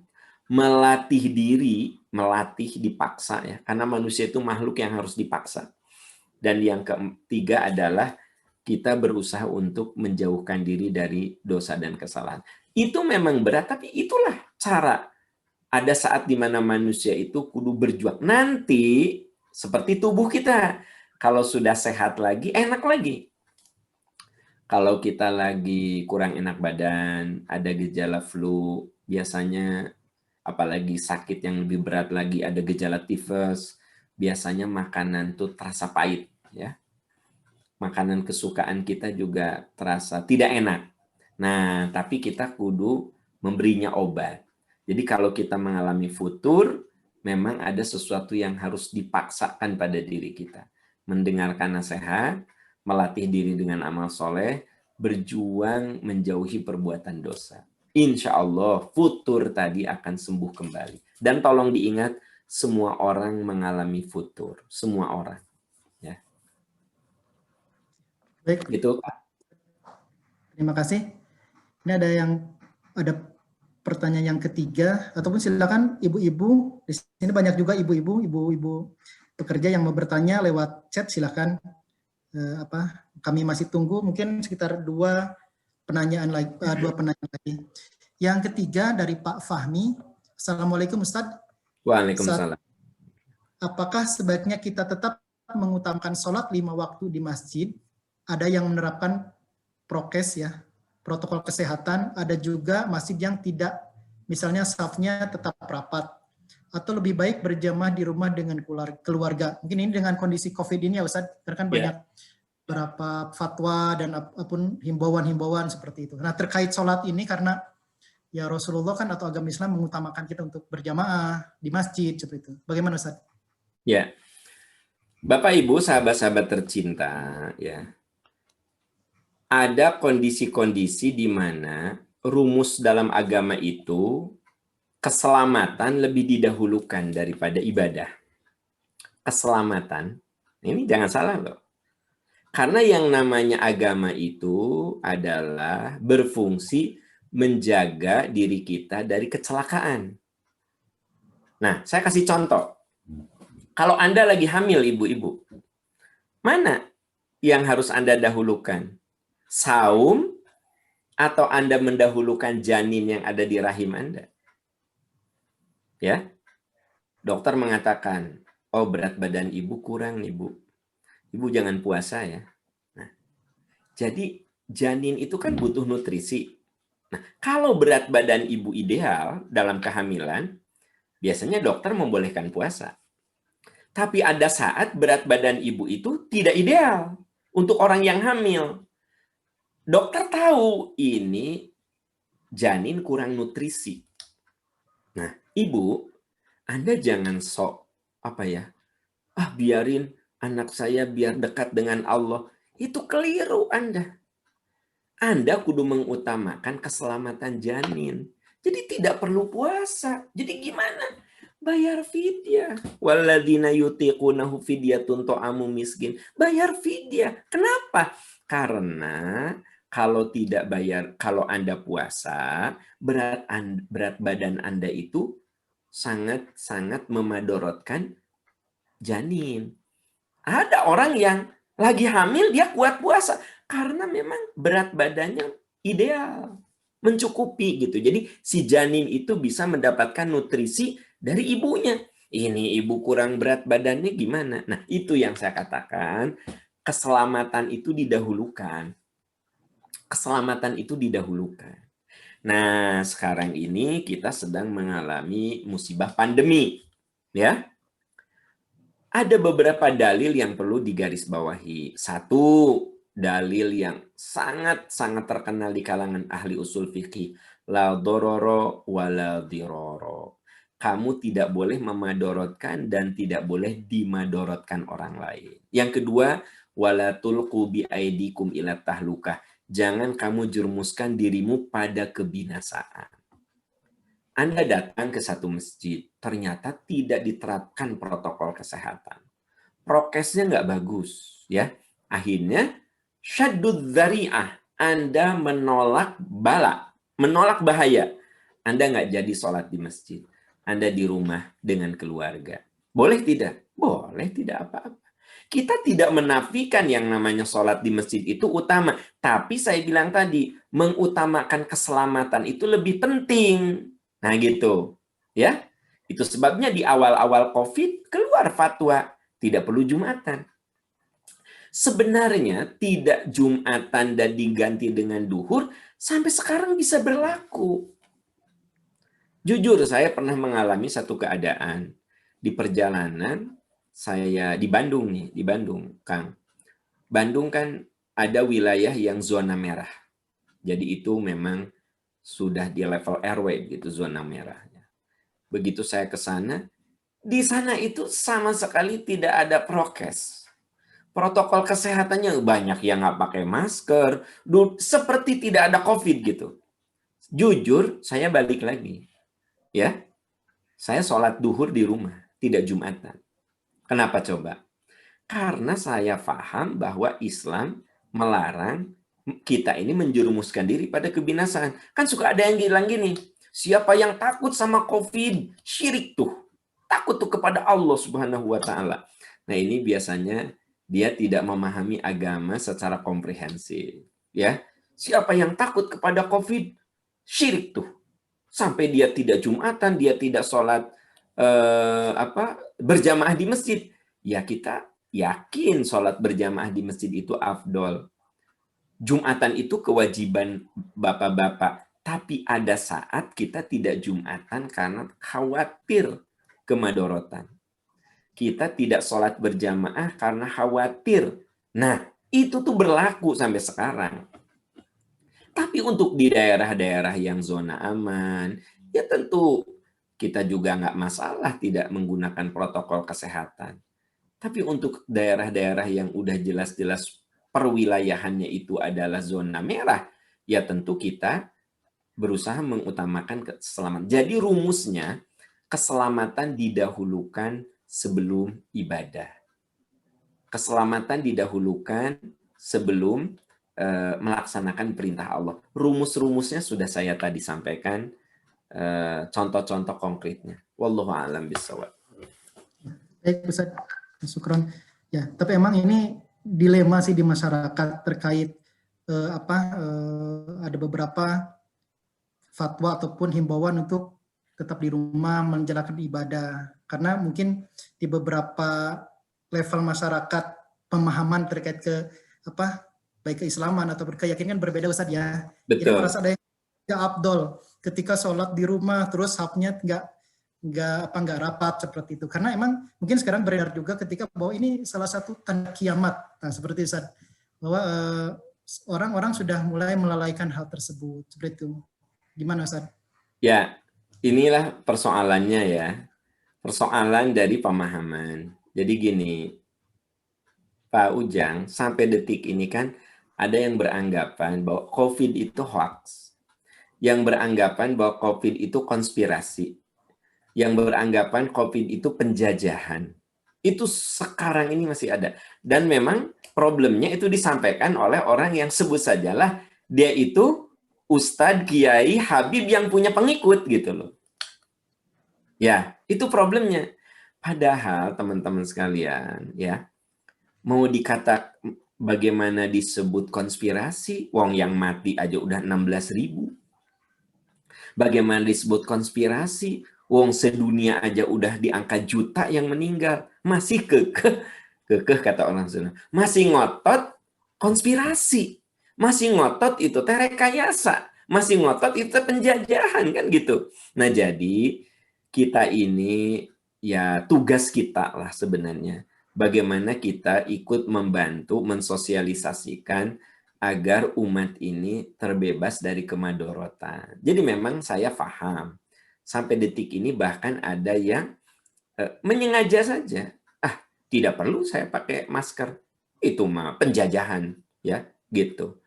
melatih diri, melatih dipaksa ya. Karena manusia itu makhluk yang harus dipaksa. Dan yang ketiga adalah kita berusaha untuk menjauhkan diri dari dosa dan kesalahan. Itu memang berat, tapi itulah cara. Ada saat di mana manusia itu kudu berjuang. Nanti seperti tubuh kita. Kalau sudah sehat lagi, enak lagi. Kalau kita lagi kurang enak badan, ada gejala flu, biasanya apalagi sakit yang lebih berat lagi, ada gejala tifus, biasanya makanan tuh terasa pahit. Ya. Makanan kesukaan kita juga terasa tidak enak. Nah, tapi kita kudu memberinya obat. Jadi kalau kita mengalami futur, memang ada sesuatu yang harus dipaksakan pada diri kita. Mendengarkan nasihat, melatih diri dengan amal soleh, berjuang menjauhi perbuatan dosa. Insya Allah, futur tadi akan sembuh kembali. Dan tolong diingat, semua orang mengalami futur. Semua orang. Ya. Baik, Gitu. terima kasih. Ini ada pertanyaan yang ketiga, ataupun silakan ibu-ibu. Di sini banyak juga ibu-ibu pekerja yang mau bertanya lewat chat, silakan. Kami masih tunggu mungkin sekitar dua penanyaan lagi. Yang ketiga dari Pak Fahmi. Assalamualaikum Ustadz. Waalaikumsalam. Apakah sebaiknya kita tetap mengutamakan sholat 5 waktu di masjid? Ada yang menerapkan prokes ya, protokol kesehatan, ada juga masjid yang tidak, misalnya safnya tetap rapat, atau lebih baik berjamaah di rumah dengan keluarga. Mungkin ini dengan kondisi COVID ini ya Ustaz, karena kan banyak beberapa fatwa dan apapun himbauan-himbauan seperti itu. Nah terkait sholat ini karena ya Rasulullah kan atau agama Islam mengutamakan kita untuk berjamaah di masjid seperti itu. Bagaimana Ustaz? Ya, Bapak Ibu sahabat-sahabat tercinta, ya. Ada kondisi-kondisi di mana rumus dalam agama itu keselamatan lebih didahulukan daripada ibadah. Keselamatan, ini jangan salah loh. Karena yang namanya agama itu adalah berfungsi menjaga diri kita dari kecelakaan. Nah, saya kasih contoh. Kalau Anda lagi hamil, ibu-ibu, mana yang harus Anda dahulukan? Saum atau Anda mendahulukan janin yang ada di rahim Anda? Ya. Dokter mengatakan, oh berat badan ibu kurang, ibu. Ibu jangan puasa ya. Nah, jadi janin itu kan butuh nutrisi. Nah, kalau berat badan ibu ideal dalam kehamilan, biasanya dokter membolehkan puasa. Tapi ada saat berat badan ibu itu tidak ideal untuk orang yang hamil. Dokter tahu ini janin kurang nutrisi. Nah, ibu, Anda jangan sok biarin anak saya biar dekat dengan Allah. Itu keliru Anda. Anda kudu mengutamakan keselamatan janin. Jadi tidak perlu puasa. Jadi gimana? Bayar fidyah. Walladzina yutiqunahu fidyatun ta'amu miskin. Bayar fidyah. Kenapa? Karena kalau Anda puasa, berat badan Anda itu sangat-sangat memadorotkan janin. Ada orang yang lagi hamil dia kuat puasa karena memang berat badannya ideal, mencukupi gitu. Jadi si janin itu bisa mendapatkan nutrisi dari ibunya. Ini ibu kurang berat badannya gimana? Nah, itu yang saya katakan, keselamatan itu didahulukan. Keselamatan itu didahulukan. Nah, sekarang ini kita sedang mengalami musibah pandemi, ya. Ada beberapa dalil yang perlu digarisbawahi. Satu, dalil yang sangat-sangat terkenal di kalangan ahli usul fikih. La dororo wa la diroro. Kamu tidak boleh memadorotkan dan tidak boleh dimadorotkan orang lain. Yang kedua, wala tulqu bi aidikum ila tahlukah. Jangan kamu jerumuskan dirimu pada kebinasaan. Anda datang ke satu masjid, ternyata tidak diterapkan protokol kesehatan. Prokesnya nggak bagus, ya. Akhirnya, syaddud dzari'ah, Anda menolak bala, menolak bahaya. Anda nggak jadi sholat di masjid. Anda di rumah dengan keluarga. Boleh tidak? Boleh, tidak apa-apa. Kita tidak menafikan yang namanya sholat di masjid itu utama. Tapi saya bilang tadi, mengutamakan keselamatan itu lebih penting. Nah gitu, ya. Itu sebabnya di awal-awal COVID keluar fatwa tidak perlu Jumatan. Sebenarnya tidak Jumatan dan diganti dengan duhur sampai sekarang bisa berlaku. Jujur saya pernah mengalami satu keadaan di perjalanan saya di Bandung nih, di Bandung, Kang. Bandung kan ada wilayah yang zona merah. Jadi itu memang sudah di level RW gitu zona merahnya. Begitu saya ke sana, di sana itu sama sekali tidak ada prokes. Protokol kesehatannya banyak yang nggak pakai masker, seperti tidak ada COVID gitu. Jujur, saya balik lagi. Ya, saya sholat duhur di rumah, tidak Jumatan. Kenapa coba? Karena saya paham bahwa Islam melarang kita ini menjerumuskan diri pada kebinasaan. Kan suka ada yang bilang gini, siapa yang takut sama COVID, syirik tuh. Takut tuh kepada Allah Subhanahu wa taala. Nah, ini biasanya dia tidak memahami agama secara komprehensif, ya. Siapa yang takut kepada COVID, syirik tuh. Sampai dia tidak Jumatan, dia tidak sholat berjamaah di masjid. Ya kita yakin sholat berjamaah di masjid itu afdol. Jumatan itu kewajiban bapak-bapak. Tapi ada saat kita tidak Jumatan karena khawatir kemadorotan. Kita tidak sholat berjamaah karena khawatir. Nah, itu tuh berlaku sampai sekarang. Tapi untuk di daerah-daerah yang zona aman, ya tentu kita juga nggak masalah tidak menggunakan protokol kesehatan. Tapi untuk daerah-daerah yang udah jelas-jelas perwilayahannya itu adalah zona merah, ya tentu kita berusaha mengutamakan keselamatan. Jadi rumusnya, keselamatan didahulukan sebelum ibadah. Keselamatan didahulukan sebelum melaksanakan perintah Allah. Rumus-rumusnya sudah saya tadi sampaikan, contoh-contoh konkretnya. Wallahu a'lam bishawab. Baik, Ustaz. Syukron. Ya, tapi emang ini dilema sih di masyarakat terkait ada beberapa fatwa ataupun himbauan untuk tetap di rumah menjalankan ibadah. Karena mungkin di beberapa level masyarakat pemahaman terkait ke baik keislaman atau keyakinan berbeda, Ustaz ya. Betul. Jadi merasa ada yang abdol ketika sholat di rumah terus hapnya nggak rapat seperti itu. Karena emang mungkin sekarang beredar juga ketika bahwa ini salah satu tanda kiamat. Nah, seperti Ustaz, bahwa orang-orang sudah mulai melalaikan hal tersebut. Seperti itu. Gimana, Ustaz? Ya, inilah persoalannya ya. Persoalan dari pemahaman. Jadi gini, Pak Ujang, sampai detik ini kan ada yang beranggapan bahwa COVID itu hoax. Yang beranggapan bahwa COVID itu konspirasi. Yang beranggapan COVID itu penjajahan. Itu sekarang ini masih ada. Dan memang problemnya itu disampaikan oleh orang yang sebut sajalah dia itu Ustadz, Kiai, Habib yang punya pengikut gitu loh. Ya, itu problemnya. Padahal teman-teman sekalian, ya, mau dikata bagaimana disebut konspirasi, wong yang mati aja udah 16.000. Bagaimana disebut konspirasi, wong sedunia aja udah di angka juta yang meninggal. Masih kekeh kata orang Sunda. Masih ngotot konspirasi. Masih ngotot itu teh rekayasa. Masih ngotot itu teh penjajahan, kan gitu. Nah, jadi kita ini, ya tugas kita lah sebenarnya. Bagaimana kita ikut membantu mensosialisasikan agar umat ini terbebas dari kemadorotan. Jadi memang saya paham. Sampai detik ini bahkan ada yang menyengaja saja. Ah, tidak perlu saya pakai masker. Itu mah penjajahan, ya, gitu.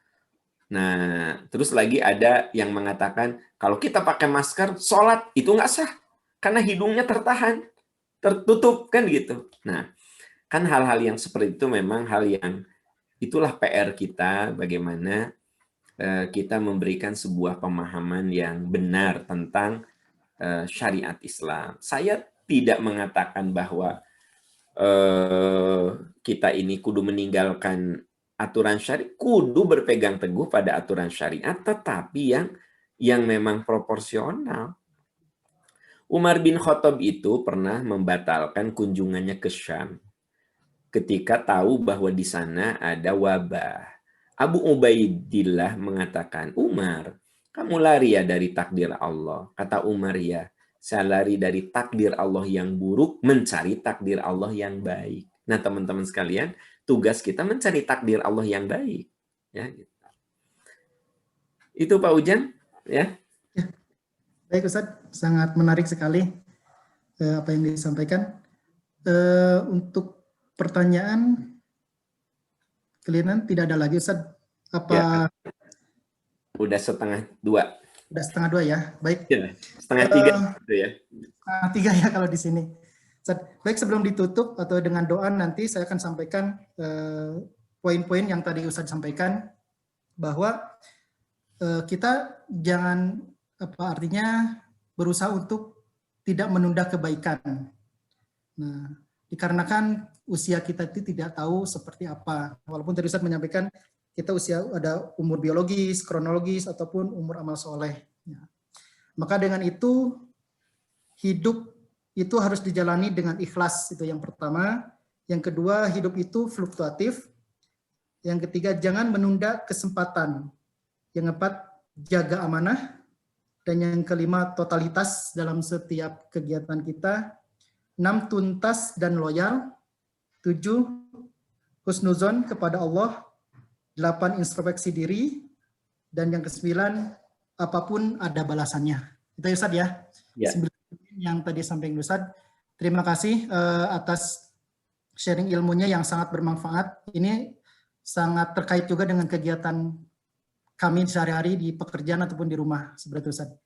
Nah, terus lagi ada yang mengatakan, kalau kita pakai masker, sholat itu nggak sah. Karena hidungnya tertahan, tertutup, kan gitu. Nah, kan hal-hal yang seperti itu memang hal yang, itulah PR kita, bagaimana kita memberikan sebuah pemahaman yang benar tentang syariat Islam. Saya tidak mengatakan bahwa kita ini kudu meninggalkan aturan syariat, kudu berpegang teguh pada aturan syariat, tetapi yang memang proporsional. Umar bin Khattab itu pernah membatalkan kunjungannya ke Syam ketika tahu bahwa di sana ada wabah. Abu Ubaidillah mengatakan, Umar, kamu lari ya dari takdir Allah. Kata Umar, ya, saya lari dari takdir Allah yang buruk, mencari takdir Allah yang baik. Nah, teman-teman sekalian, tugas kita mencari takdir Allah yang baik. Ya, gitu. Itu Pak Ujang, ya. Baik Ustadz, sangat menarik sekali apa yang disampaikan. Untuk pertanyaan kelihatan tidak ada lagi Ustadz. Apa Ya, udah 1:30. udah 1:30 ya? Baik. Ya, 2:30 gitu ya. 1:30 ya kalau di sini. Ustadz, baik, sebelum ditutup atau dengan doa nanti saya akan sampaikan poin-poin yang tadi Ustadz sampaikan, bahwa kita jangan, apa artinya, berusaha untuk tidak menunda kebaikan. Nah, dikarenakan usia kita itu tidak tahu seperti apa. Walaupun tadi Ustadz menyampaikan kita usia ada umur biologis, kronologis, ataupun umur amal soleh. Ya. Maka dengan itu, hidup itu harus dijalani dengan ikhlas, itu yang pertama. Yang kedua, hidup itu fluktuatif. Yang ketiga, jangan menunda kesempatan. Yang keempat, jaga amanah. Dan yang kelima, totalitas dalam setiap kegiatan kita. 6, tuntas dan loyal. 7, husnuzon kepada Allah. 8, introspeksi diri. Dan yang ke-9, apapun ada balasannya. Itu Ustadz ya. Ya. 9 yang tadi sampaikan Ustadz. Terima kasih atas sharing ilmunya yang sangat bermanfaat. Ini sangat terkait juga dengan kegiatan kami sehari-hari di pekerjaan ataupun di rumah, seperti itu Ustadz.